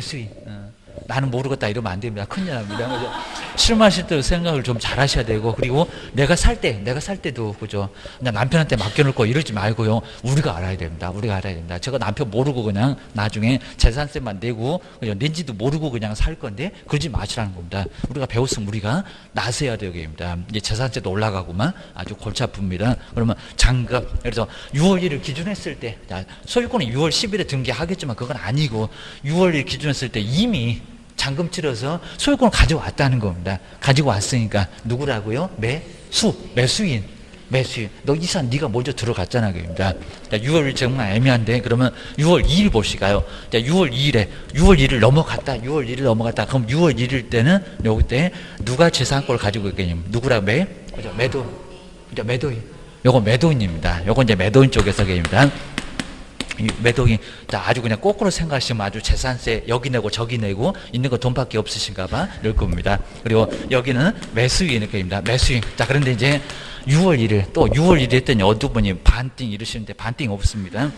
나는 모르겠다 이러면 안 됩니다. 큰일 납니다. 그죠? 실무하실 때 생각을 좀 잘 하셔야 되고, 그리고 내가 살 때도, 그죠? 그냥 남편한테 맡겨놓을 거 이러지 말고요. 우리가 알아야 됩니다. 제가 남편 모르고 그냥 나중에 재산세만 내고, 그죠? 낸지도 모르고 그냥 살 건데, 그러지 마시라는 겁니다. 우리가 배웠으면 우리가 나서야 되겠습니다. 이제 재산세도 올라가고만 아주 골치 아픕니다. 그러면 잔금, 그래서 6월 1일 기준했을 때, 소유권은 6월 10일에 등기하겠지만 그건 아니고, 6월 1일 기준했을 때 이미 잔금 치러서 소유권을 가져왔다는 겁니다. 가지고 왔으니까 누구라고요? 매수인. 너 이산 네가 먼저 들어갔잖아. 그럽니다. 6월 정말 애매한데 그러면 6월 2일 보시가요. 6월 2일 넘어갔다. 그럼 6월 1일 때는 여기 때 누가 재산권을 가지고 있겠냐면 누구라고? 매도인. 요거 매도인입니다. 요건 이제 매도인 쪽에서 얘기입니다. 매도인, 아주 그냥 거꾸로 생각하시면 아주 재산세 여기 내고 저기 내고 있는 거 돈밖에 없으신가 봐. 이럴 겁니다. 그리고 여기는 매수인입니다. 매수인. 자, 그런데 이제 6월 1일 했더니 어두 분이 반띵 이러시는데 반띵 없습니다.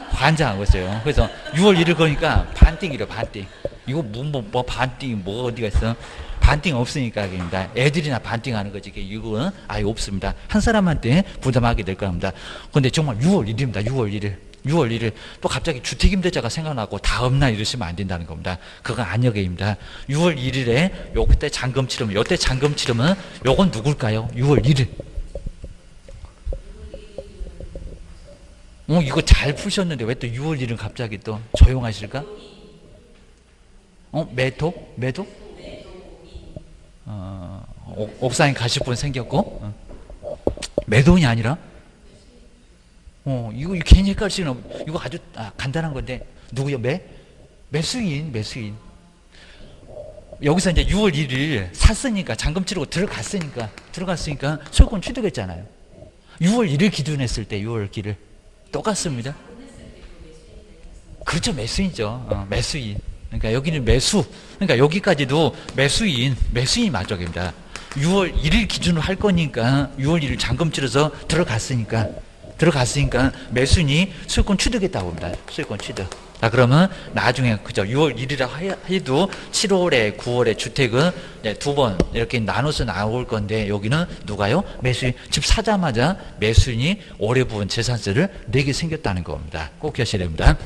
환장하고 있어요. 그래서 6월 1일 거니까 반띵이래요, 반띵. 이거 뭐 반띵, 뭐 어디가 있어? 반띵 없으니까, 입니다. 애들이나 반띵하는 거지. 이거는 아예 없습니다. 한 사람한테 부담하게 될 겁니다. 근데 정말 6월 1일입니다. 6월 1일 또 갑자기 주택임대차가 생각나고 다음날 이러시면 안 된다는 겁니다. 그건 아니어게입니다. 6월 1일에 요때 잔금 치르면 요건 누굴까요? 6월 1일. 이거 잘 푸셨는데 왜 또 6월 1일 갑자기 또 조용하실까? 매도? 옥상에 가실 분 생겼고 매도인이 아니라 이거 괜히 헷갈리시는 이거 아주 간단한 건데 누구요? 매수인. 여기서 이제 6월 1일 샀으니까 잔금 치르고 들어갔으니까 소유권 취득했잖아요. 6월 1일 기준했을 때 6월 1일 똑같습니다. 그렇죠. 매수인이죠. 매수인. 그러니까 여기는 매수. 그러니까 여기까지도 매수인이 맞죠.입니다. 6월 1일 기준으로 할 거니까 6월 1일 잔금 치러서 들어갔으니까 매수인이 소유권 취득했다고 합니다. 소유권 취득. 자, 그러면 나중에 그죠 6월 1일이라 해도 7월에 9월에 주택은 두 번 이렇게 나눠서 나올 건데 여기는 누가요? 매수인. 집 사자마자 매수인이 올해 부은 재산세를 내게 생겼다는 겁니다. 꼭 기억하셔야 됩니다.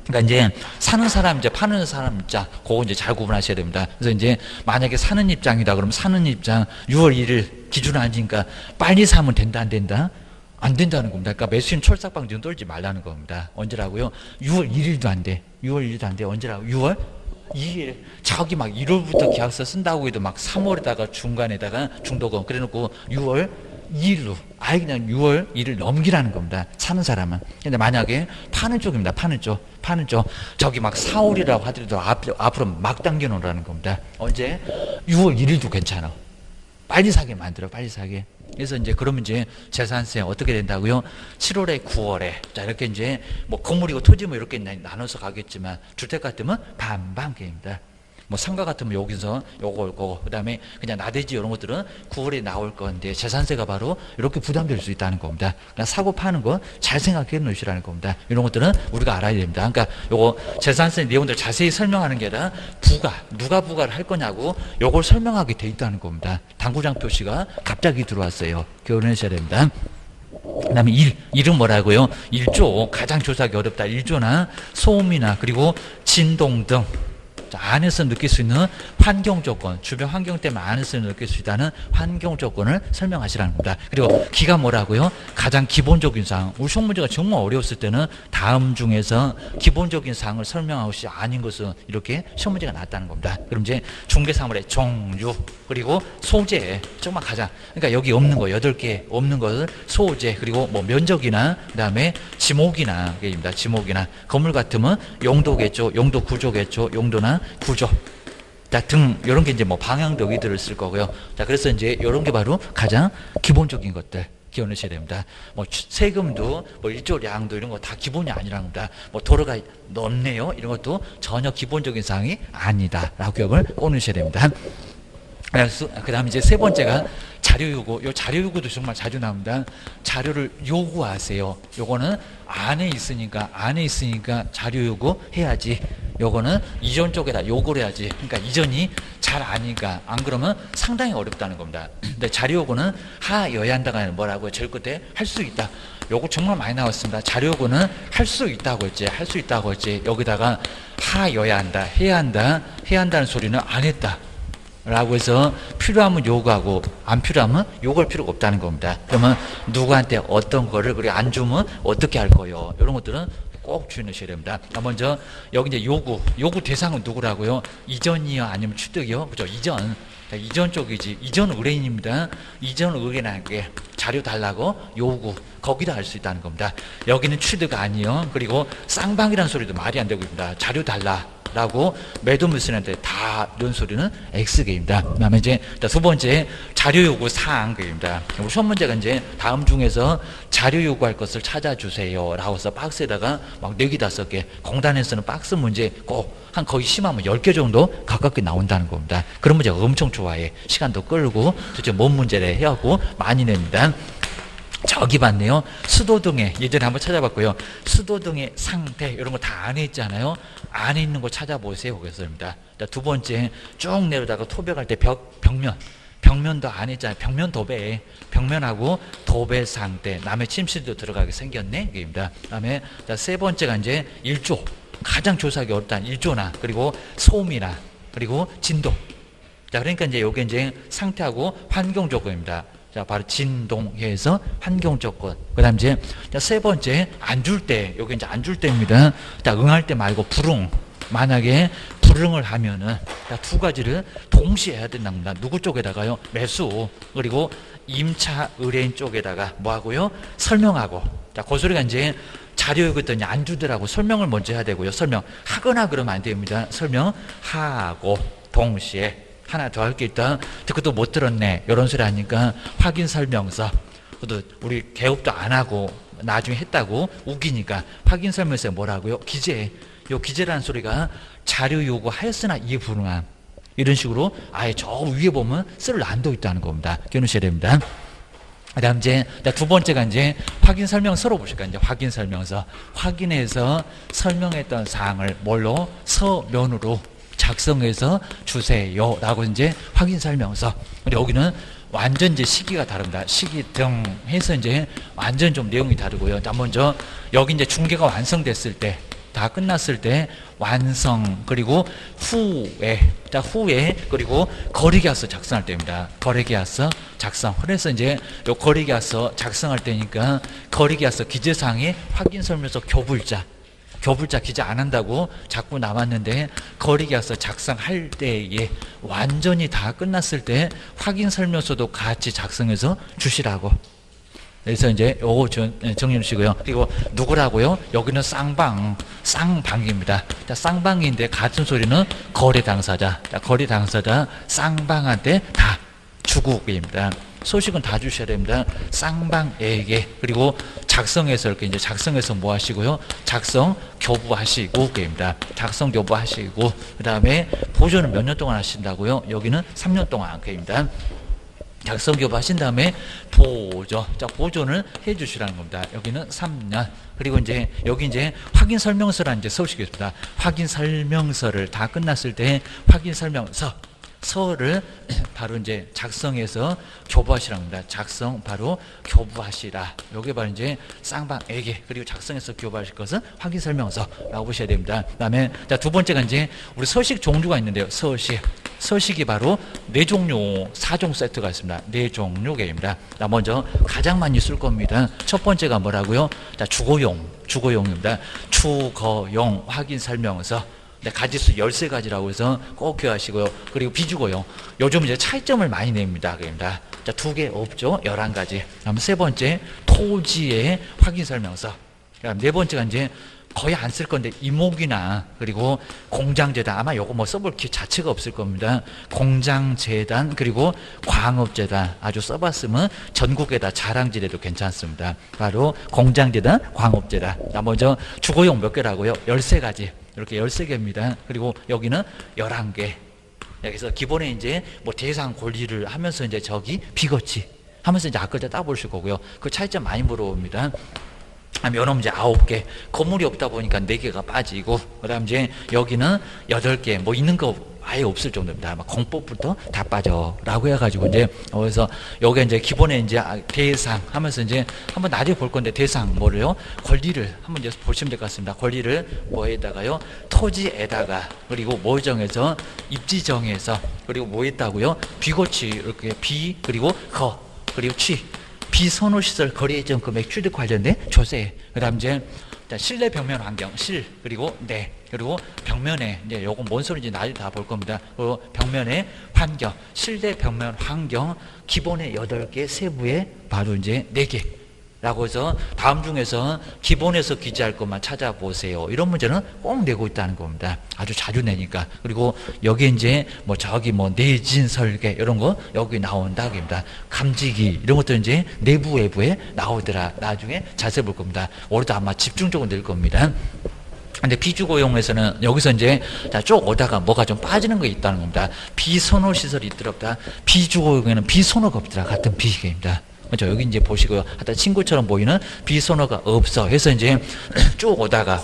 그러니까 이제 사는 사람, 이제 파는 사람 입장, 그거 이제 잘 구분하셔야 됩니다. 그래서 이제 만약에 사는 입장이다, 그러면 사는 입장 6월 1일 기준 아니니까 빨리 사면 된다, 안 된다? 안 된다는 겁니다. 그러니까 매수인 철삭방지는 떨지 말라는 겁니다. 언제라고요? 6월 1일도 안 돼. 언제라고? 6월 2일. 저기 막 1월부터 계약서 쓴다고 해도 막 3월에다가 중간에다가 중도금 그래놓고 6월 2일로 아예 그냥 6월 1일 넘기라는 겁니다. 사는 사람은. 근데 만약에 파는 쪽입니다. 파는 쪽 저기 막 4월이라고 하더라도 앞으로 막 당겨놓으라는 겁니다. 언제? 6월 1일도 괜찮아. 빨리 사게 만들어. 빨리 사게. 그래서 이제 그러면 이제 재산세 어떻게 된다고요? 7월에 9월에 자 이렇게 이제 뭐 건물이고 토지 뭐 이렇게 나눠서 가겠지만 주택 같으면 반반개입니다. 뭐 상가 같으면 여기서 요거 올 거고 그다음에 그냥 나대지 이런 것들은 9월에 나올 건데 재산세가 바로 이렇게 부담될 수 있다는 겁니다. 그러니까 사고 파는 거 잘 생각해 놓으시라는 겁니다. 이런 것들은 우리가 알아야 됩니다. 그러니까 요거 재산세 내용들 자세히 설명하는 게 아니라 누가 부과를 할 거냐고 요걸 설명하게 돼 있다는 겁니다. 당구장 표시가 갑자기 들어왔어요. 기억하셔야 됩니다. 그 다음에 일은 뭐라고요? 일조, 가장 조사하기 어렵다. 일조나 소음이나 그리고 진동 등 안에서 느낄 수 있는 환경 조건, 주변 환경 때문에 안에서 느낄 수 있다는 환경 조건을 설명하시라는 겁니다. 그리고 기가 뭐라고요? 가장 기본적인 사항. 우리 시험 문제가 정말 어려웠을 때는 다음 중에서 기본적인 사항을 설명하고 아닌 것은 이렇게 시험 문제가 나왔다는 겁니다. 그럼 이제 중개사물의 종류 그리고 소재 정말 가장 그러니까 여기 없는 거 8개 없는 것을 소재 그리고 뭐 면적이나 그다음에 지목이나 입니다. 지목이나 건물 같으면 용도겠죠. 용도 구조겠죠. 용도나 구조 자, 등 이런 게 이제 뭐 방향도 여기 들을 거고요. 자, 그래서 이제 이런 게 바로 가장 기본적인 것들 기억하셔야 됩니다. 뭐 세금도 뭐 일조량도 이런 거 다 기본이 아니라는 겁니다. 뭐 도로가 넓네요. 이런 것도 전혀 기본적인 사항이 아니다라고 기억을 꺼내셔야 됩니다. 그 다음에 이제 세 번째가 자료 요구. 요 자료 요구도 정말 자주 나옵니다. 자료를 요구하세요. 요거는 안에 있으니까 자료 요구 해야지. 요거는 이전 쪽에다 요구를 해야지. 그러니까 이전이 잘 아니까 안 그러면 상당히 어렵다는 겁니다. 근데 자료 요구는 하여야 한다가 아니라 뭐라고요? 제일 끝에 할 수 있다. 요거 정말 많이 나왔습니다. 자료 요구는 할 수 있다고 했지. 여기다가 하여야 한다, 해야 한다는 소리는 안 했다. 라고 해서 필요하면 요구하고 안 필요하면 요구할 필요가 없다는 겁니다. 그러면 누구한테 어떤 거를 그리고 안 주면 어떻게 할 거예요? 이런 것들은 꼭 주의하셔야 됩니다. 먼저 여기 이제 요구 대상은 누구라고요? 이전이요 아니면 취득이요? 그죠? 이전 쪽이지. 이전 의뢰인입니다. 이전 의뢰인에게 자료 달라고 요구 거기다 할 수 있다는 겁니다. 여기는 취득 아니요. 그리고 쌍방이라는 소리도 말이 안 되고 있습니다. 자료 달라. 라고 매도물순한테 다 이런 소리는 X개입니다. 그 다음에 이제 두 번째 자료 요구 사항입니다. 시험 문제가 이제 다음 중에서 자료 요구할 것을 찾아주세요. 라고 해서 박스에다가 막 4개, 5개 공단에서는 박스 문제 꼭 한 거의 심하면 10개 정도 가깝게 나온다는 겁니다. 그런 문제가 엄청 좋아해. 시간도 끌고 도대체 뭔 문제를 해하고 많이 냅니다. 저기 봤네요. 수도 등의 예전에 한번 찾아봤고요. 수도 등의 상태 이런 거 다 안에 있잖아요. 안에 있는 거 찾아보세요. 그랬습니다. 두 번째 쭉 내려다가 토백할 때 벽면도 안에 있잖아요. 벽면 도배 벽면하고 도배 상태 남의 침실도 들어가게 생겼네. 이게입니다. 그다음에 세 번째가 이제 일조 가장 조사하기 어렵다는 일조나 그리고 소음이나 그리고 진동. 자 그러니까 이제 요게 이제 상태하고 환경 조건입니다. 자, 바로 진동해서 환경 조건. 그 다음 이제 세 번째, 안 줄 때, 여기 이제 안 줄 때입니다. 응할 때 말고 불응. 만약에 불응을 하면은 두 가지를 동시에 해야 된답니다. 누구 쪽에다가요? 매수. 그리고 임차 의뢰인 쪽에다가 뭐 하고요? 설명하고. 자, 그 소리가 이제 자료 요구했더니 안 주더라고. 설명을 먼저 해야 되고요. 설명하거나 그러면 안 됩니다. 설명하고 동시에. 하나 더 할 게 있다. 그것도 못 들었네. 이런 소리 하니까 확인 설명서. 그것도 우리 개업도 안 하고 나중에 했다고 우기니까 확인 설명서에 뭐라고요? 기재. 요 기재라는 소리가 자료 요구하였으나 이해 불응함. 이런 식으로 아예 저 위에 보면 쓸 난도 있다는 겁니다. 기억하셔야 됩니다. 그 다음 이제 두 번째가 이제 확인 설명서로 보실까요? 이제 확인 설명서. 확인해서 설명했던 사항을 뭘로? 서면으로 작성해서 주세요. 라고 이제 확인 설명서. 근데 여기는 완전 이제 시기가 다릅니다. 시기 등 해서 이제 완전 좀 내용이 다르고요. 먼저 여기 이제 중개가 완성됐을 때, 다 끝났을 때 완성, 그리고 후에 그리고 거래계약서 작성할 때입니다. 거래계약서 작성. 그래서 이제 요 거래계약서 작성할 때니까 거래계약서 기재사항에 확인 설명서 교불자 기재 안 한다고 자꾸 남았는데 거래계약서 작성할 때에 완전히 다 끝났을 때 확인 설명서도 같이 작성해서 주시라고. 그래서 이제 요거 정리해 주시고요. 그리고 누구라고요? 여기는 쌍방입니다. 쌍방인데 같은 소리는 거래 당사자. 거래 당사자 쌍방한테 다 주고입니다. 소식은 다 주셔야 됩니다. 쌍방에게. 그리고 작성해서 이렇게 이제 작성해서 뭐 하시고요? 작성 교부하시고 게임다. 작성 교부하시고 그다음에 보조는 몇 년 동안 하신다고요? 여기는 3년 동안 게임다. 작성 교부 하신 다음에 보조. 자, 보조는 해 주시라는 겁니다. 여기는 3년. 그리고 이제 여기 이제 확인 설명서라는 이제 서식이었습니다. 확인 설명서를 다 끝났을 때 확인 설명서 서를 바로 이제 작성해서 교부하시라는 겁니다. 작성 바로 교부하시라. 요게 바로 이제 쌍방에게. 그리고 작성해서 교부하실 것은 확인 설명서라고 보셔야 됩니다. 그다음에 자, 두 번째가 이제 우리 서식 종류가 있는데요. 서식이 바로 4종류, 4종 세트가 있습니다. 4종류입니다. 자, 먼저 가장 많이 쓸 겁니다. 첫 번째가 뭐라고요? 자, 주거용입니다. 주거용 확인 설명서. 가지수 13가지라고 해서 꼭 기억하시고요. 그리고 비주거용. 요즘 이제 차이점을 많이 냅니다. 그럽니다. 자, 2개 없죠? 11가지. 다음 세 번째, 토지의 확인 설명서. 그다음 네 번째가 이제 거의 안 쓸 건데 이목이나 그리고 공장재단 아마 요거 뭐 써볼 기 자체가 없을 겁니다. 공장재단 그리고 광업재단 아주 써봤으면 전국에다 자랑질해도 괜찮습니다. 바로 공장재단, 광업재단. 자, 먼저 주거용 몇 개라고요? 13가지. 이렇게 13개입니다. 그리고 여기는 11개. 여기서 기본에 이제 뭐 대상 권리를 하면서 이제 저기 비거치 하면서 이제 앞글자 따보실 거고요. 그 차이점 많이 물어봅니다. 면허 이제 9개. 건물이 없다 보니까 4개가 빠지고, 그 다음 이제 여기는 8개. 뭐 있는 거 아예 없을 정도입니다. 막 공법부터 다 빠져. 라고 해가지고 이제, 그래서 여기 이제 기본에 이제 대상 하면서 이제 한번 나중에 볼 건데 대상 뭐를요? 권리를 한번 이제 보시면 될 것 같습니다. 권리를 뭐에다가요? 토지에다가, 그리고 뭐 정해서, 입지 정해서, 그리고 뭐 했다고요? 비고치, 이렇게 비, 그리고 거, 그리고 취. 비선호시설 거래 예정 금액 취득 관련된 조세. 그 다음 이제 실내 벽면 환경, 그리고 내, 그리고 벽면에, 이제 요거 뭔 소리인지 나중에 다 볼 겁니다. 그리고 벽면의 환경, 실내 벽면 환경, 기본에 8개, 세부에 바로 이제 4개. 라고 해서 다음 중에서 기본에서 기재할 것만 찾아보세요. 이런 문제는 꼭 내고 있다는 겁니다. 아주 자주 내니까. 그리고 여기 이제 뭐 저기 뭐 내진 설계 이런 거 여기 나온다. 그럽니다. 감지기 이런 것도 이제 내부 외부에 나오더라. 나중에 자세히 볼 겁니다. 올해도 아마 집중적으로 낼 겁니다. 근데 비주거용에서는 여기서 이제 쭉 오다가 뭐가 좀 빠지는 게 있다는 겁니다. 비선호 시설이 있더랍니다. 비주거용에는 비선호가 없더라. 같은 비기입니다. 그렇죠. 여기 이제 보시고요. 하여튼 친구처럼 보이는 비선호가 없어. 해서 이제 쭉 오다가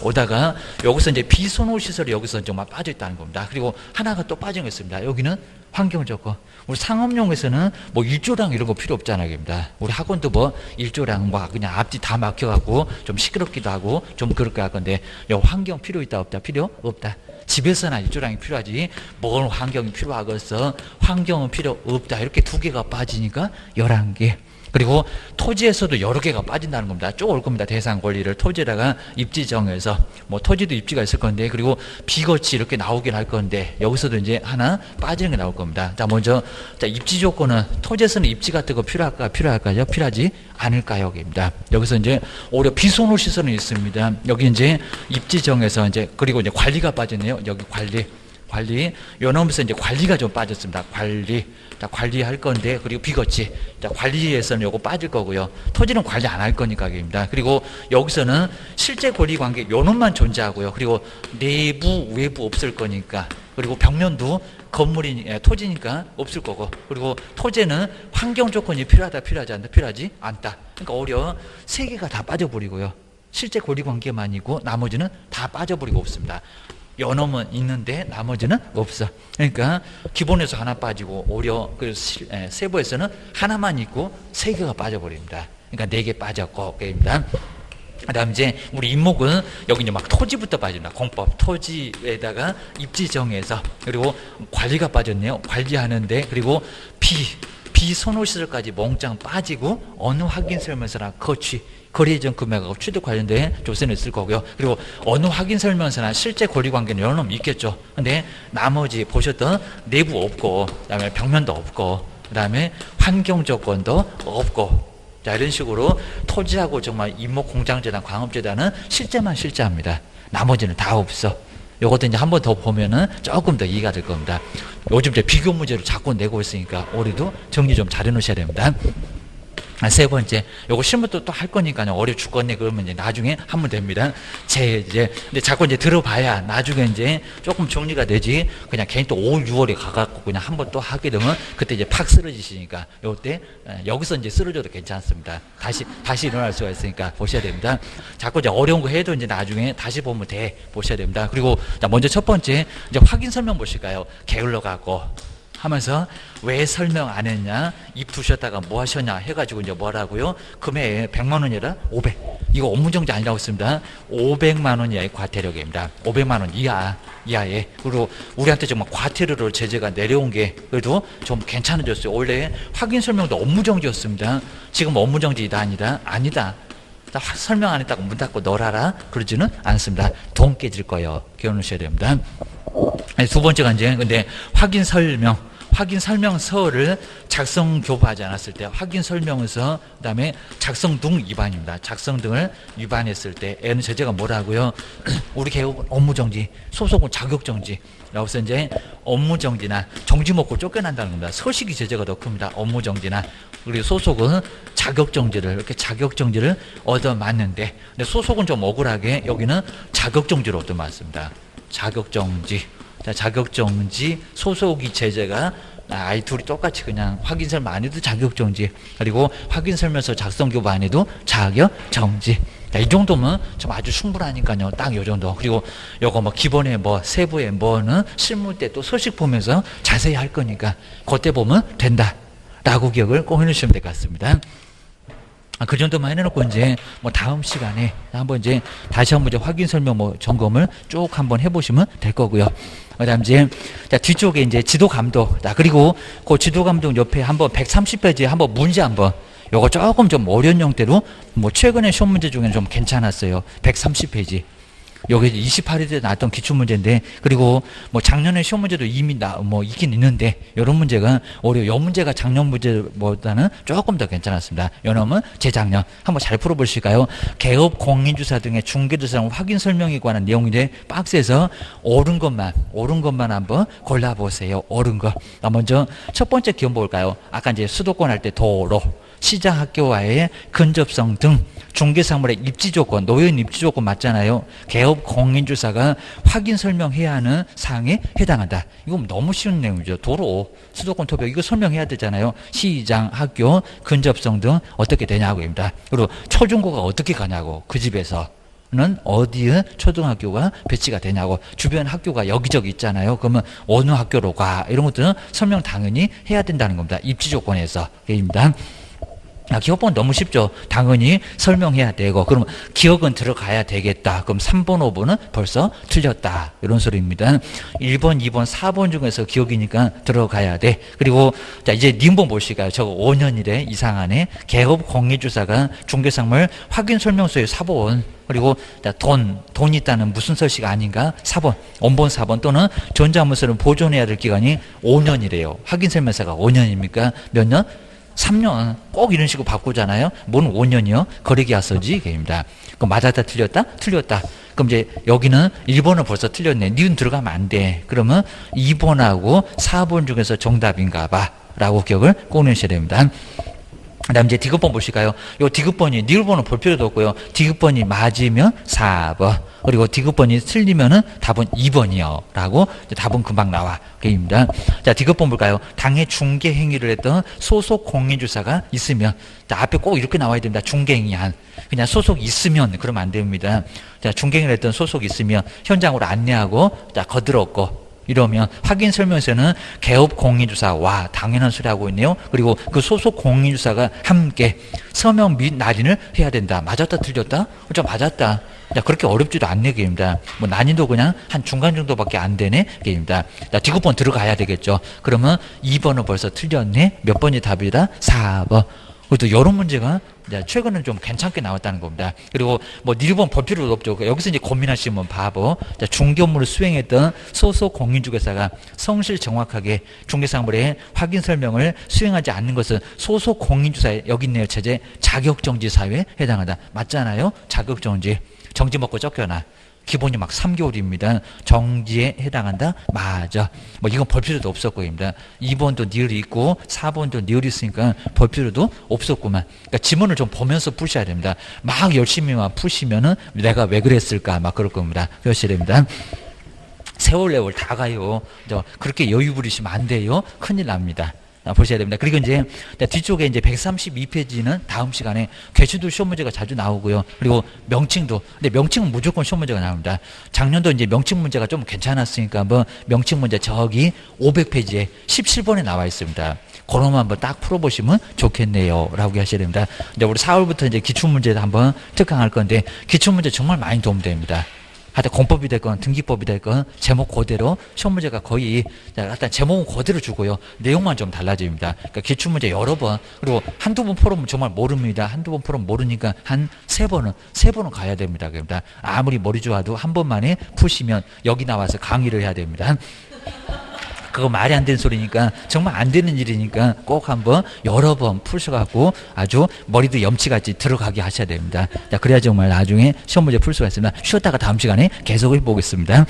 여기서 이제 비선호 시설이 여기서 좀 빠져 있다는 겁니다. 그리고 하나가 또 빠진 게 있습니다. 여기는 환경조건. 우리 상업용에서는 뭐 일조량 이런 거 필요 없잖아요. 입니다. 우리 학원도 뭐 일조량 뭐 그냥 앞뒤 다 막혀갖고 좀 시끄럽기도 하고 좀 그렇게 할 건데, 요 환경 필요 있다 없다? 필요 없다. 집에서나 일조량이 필요하지 뭘 환경이 필요하겠어? 환경은 필요 없다. 이렇게 2개가 빠지니까 11개. 그리고 토지에서도 여러 개가 빠진다는 겁니다. 쭉 올 겁니다. 대상 권리를 토지에다가 입지 정해서, 뭐 토지도 입지가 있을 건데, 그리고 비거치 이렇게 나오긴 할 건데, 여기서도 이제 하나 빠지는 게 나올 겁니다. 자, 먼저, 자, 입지 조건은 토지에서는 입지 같은 거 필요할까요? 필요하지 않을까요? 여기입니다. 여기서 이제 오히려 비선호 시설은 있습니다. 여기 이제 입지 정해서 이제, 그리고 이제 관리가 빠졌네요. 여기 관리, 요 넘어서 이제 관리가 좀 빠졌습니다. 관리할 건데, 그리고 비거치. 관리에서는 요거 빠질 거고요. 토지는 관리 안 할 거니까, 입니다. 그리고 여기서는 실제 권리 관계, 요 놈만 존재하고요. 그리고 내부, 외부 없을 거니까. 그리고 벽면도 토지니까 없을 거고. 그리고 토지는 환경 조건이 필요하다, 필요하지 않다, 필요하지 않다. 그러니까 오히려 3개가 다 빠져버리고요. 실제 권리 관계만 있고, 나머지는 다 빠져버리고 없습니다. 요놈은 있는데 나머지는 없어. 그러니까 기본에서 하나 빠지고 오히려 그 세부에서는 하나만 있고 3개가 빠져버립니다. 그러니까 4개 빠졌고, 그입니다. 그다음 이제 우리 임목은 여기 이제 막 토지부터 빠집니다. 공법 토지에다가 입지 정해서, 그리고 관리가 빠졌네요. 관리하는데, 그리고 비선호 시설까지 몽땅 빠지고 어느 확인 설명서나 거래 예정 금액하고 취득 관련된 조세는 있을 거고요. 그리고 어느 확인 설명서나 실제 권리 관계는 여러 놈 있겠죠. 근데 나머지 보셨던 내부 없고, 그다음에 벽면도 없고, 그다음에 환경 조건도 없고, 자, 이런 식으로 토지하고 정말 임목 공장재단, 광업재단은 실제만 실제합니다. 나머지는 다 없어. 요것도 이제 한 번 더 보면은 조금 더 이해가 될 겁니다. 요즘 이제 비교 문제를 자꾸 내고 있으니까 올해도 정리 좀 잘 해놓으셔야 됩니다. 세 번째, 요거 실무도 또 할 거니까요. 어려 죽겠네 그러면 이제 나중에 하면 됩니다. 근데 자꾸 이제 들어봐야 나중에 이제 조금 정리가 되지. 그냥 괜히 또 5월, 6월에 가갖고 그냥 한번 또 하게 되면 그때 이제 팍 쓰러지시니까 요때 여기서 이제 쓰러져도 괜찮습니다. 다시 일어날 수가 있으니까 보셔야 됩니다. 자꾸 이제 어려운 거 해도 이제 나중에 다시 보면 돼 보셔야 됩니다. 그리고 먼저 첫 번째 이제 확인 설명 보실까요? 게을러 갖고 하면서 왜 설명 안 했냐, 입 두셨다가 뭐 하셨냐 해가지고 이제 뭐라고요? 금액 100만 원이라 500. 이거 업무정지 아니라고 했습니다. 500만 원 이하의 과태료입니다. 500만 원 이하에. 그리고 우리한테 정말 과태료로 제재가 내려온 게 그래도 좀 괜찮아졌어요. 원래 확인 설명도 업무정지였습니다. 지금 업무정지다 아니다. 설명 안 했다고 문 닫고 놀아라 그러지는 않습니다. 돈 깨질 거예요. 기억하셔야 됩니다. 두 번째가 이제 근데 확인 설명서를 작성 교부하지 않았을 때 확인 설명서, 그다음에 작성 등 위반입니다. 작성 등을 위반했을 때 애는 제재가 뭐라고요? 우리 개업은 업무정지, 소속은 자격정지. 여기서 이제 업무정지나 정지 먹고 쫓겨난다는 겁니다. 서식이 제재가 더 큽니다. 업무정지나. 그리고 소속은 자격정지를 이렇게 자격정지를 얻어맞는데, 근데 소속은 좀 억울하게 여기는 자격정지로 얻어맞습니다. 자격정지. 자, 자격정지, 소속이 제재가 아이 둘이 똑같이 그냥 확인 설명 안 해도 자격정지, 그리고 확인 설명서 작성 교부 안 해도 자격정지. 자, 이 정도면 좀 아주 충분하니까요. 딱 요 정도. 그리고 요거 뭐 기본에 뭐 세부에 뭐는 실무 때 또 소식 보면서 자세히 할 거니까 그때 보면 된다 라고 기억을 꼭 해놓으시면 될 것 같습니다. 그 정도만 해놓고 이제 뭐 다음 시간에 한번 이제 다시 한번 이제 확인 설명 뭐 점검을 쭉 한번 해보시면 될 거고요. 그다음 이제 자, 뒤쪽에 이제 지도 감독. 자, 그리고 그 지도 감독 옆에 한번 130페이지에 한번 문제 한번. 요거 조금 좀 어려운 형태로 뭐 최근에 시험 문제 중에는 좀 괜찮았어요. 130페이지. 여기 28일 때 나왔던 기출문제인데, 그리고 뭐 작년에 시험 문제도 이미 뭐 있긴 있는데, 이런 문제가 오히려 요 문제가 작년 문제보다는 조금 더 괜찮았습니다. 요놈은 재작년. 한번 잘 풀어보실까요? 개업 공인주사 등의 중개조사 확인 설명에 관한 내용인데, 박스에서 옳은 것만 한번 골라보세요. 옳은 거. 먼저 첫 번째 기원 볼까요? 아까 이제 수도권 할 때 도로, 시장 학교와의 근접성 등 중개사물의 입지조건, 노연 입지조건 맞잖아요. 개업 공인주사가 확인 설명해야 하는 사항에 해당한다. 이건 너무 쉬운 내용이죠. 도로, 수도권 토벽 이거 설명해야 되잖아요. 시장, 학교, 근접성 등 어떻게 되냐고입니다. 그리고 초중고가 어떻게 가냐고, 그 집에서 는 어디에 초등학교가 배치가 되냐고, 주변 학교가 여기저기 있잖아요. 그러면 어느 학교로 가, 이런 것들은 설명 당연히 해야 된다는 겁니다. 입지조건에서. 입니다. 기억번 너무 쉽죠. 당연히 설명해야 되고, 그럼 기억은 들어가야 되겠다. 그럼 3번, 5번은 벌써 틀렸다. 이런 소리입니다. 1번, 2번, 4번 중에서 기억이니까 들어가야 돼. 그리고 자, 이제 님번 보실까요? 저거 5년이래 이상하네. 개업 공인주사가 중개상물 확인 설명서에 4번. 그리고 돈 있다는 무슨 설식 아닌가? 4번, 원본 4번 또는 전자문서를 보존해야 될 기간이 5년이래요. 확인 설명서가 5년입니까? 몇 년? 3년. 꼭 이런 식으로 바꾸잖아요. 뭔 5년이요? 거래계약서지 입니다. 그럼 맞았다 틀렸다? 틀렸다. 그럼 이제 여기는 1번은 벌써 틀렸네. 니은 들어가면 안 돼. 그러면 2번하고 4번 중에서 정답인가 봐 라고 기억을 꼭 내셔야 됩니다. 그 다음 이제 디귿번 보실까요? 요 디귿번이 니을번은 볼 필요도 없고요. 디귿번이 맞으면 4번. 그리고 디귿번이 틀리면은 답은 2번이요. 라고 답은 금방 나와. 그입니다. 자, 디귿번 볼까요? 당해 중개 행위를 했던 소속 공인주사가 있으면, 자, 앞에 꼭 이렇게 나와야 됩니다. 중개 행위한. 그냥 소속 있으면 그러면 안 됩니다. 자, 중개 행위를 했던 소속 있으면 현장으로 안내하고, 자, 거들었고, 이러면 확인 설명서는 개업 공인주사와 당연한 소리 하고 있네요. 그리고 그 소속 공인주사가 함께 서명 및 날인을 해야 된다. 맞았다 틀렸다? 좀 맞았다. 자, 그렇게 어렵지도 않네 게임입니다. 뭐 난이도 그냥 한 중간 정도밖에 안 되네 게임입니다. 자, 디귿번 들어가야 되겠죠. 그러면 2번은 벌써 틀렸네. 몇 번이 답이다? 4번. 그것도 이런 문제가 최근에 좀 괜찮게 나왔다는 겁니다. 그리고 뭐 니르번 볼 필요도 없죠. 여기서 이제 고민하시면 바보. 중개 업무를 수행했던 소속 공인중개사가 성실 정확하게 중개사물의 확인 설명을 수행하지 않는 것은 소속 공인주사에 여기 있네요. 체제 자격정지 사유에 해당한다. 맞잖아요. 자격정지. 정지 먹고 쫓겨나. 기본이 막 3개월입니다. 정지에 해당한다? 맞아. 뭐 이건 볼 필요도 없었고입니다. 2번도 니을이 있고 4번도 니을이 있으니까 볼 필요도 없었구만. 그러니까 지문을 좀 보면서 푸셔야 됩니다. 막 열심히만 푸시면은 내가 왜 그랬을까 막 그럴 겁니다. 그러셔야 됩니다. 세월레월 다 가요. 그렇게 여유 부리시면 안 돼요. 큰일 납니다. 보셔야 됩니다. 그리고 이제 뒤쪽에 이제 132페이지는 다음 시간에 괴수도 시험 문제가 자주 나오고요. 그리고 명칭도. 근데 명칭은 무조건 시험 문제가 나옵니다. 작년도 이제 명칭 문제가 좀 괜찮았으니까 한번 명칭 문제 저기 500페이지에 17번에 나와 있습니다. 그놈 한번 딱 풀어보시면 좋겠네요. 라고 하셔야 됩니다. 이제 우리 4월부터 이제 기출문제도 한번 특강할 건데 기출문제 정말 많이 도움됩니다. 하여튼 공법이 됐건 등기법이 됐건 제목 그대로 시험 문제가 거의 일단 제목은 그대로 주고요. 내용만 좀 달라집니다. 그러니까 기출문제 여러 번 그리고 한두 번 풀으면 정말 모릅니다. 한두 번 풀으면 모르니까 한 세 번은 가야 됩니다. 그러니까 아무리 머리 좋아도 한 번만에 푸시면 여기 나와서 강의를 해야 됩니다. 그거 말이 안 되는 소리니까 정말 안 되는 일이니까 꼭 한번 여러 번 푸셔갖고 아주 머리도 염치같이 들어가게 하셔야 됩니다. 자, 그래야 정말 나중에 시험 문제 풀 수가 있습니다. 쉬었다가 다음 시간에 계속 해보겠습니다.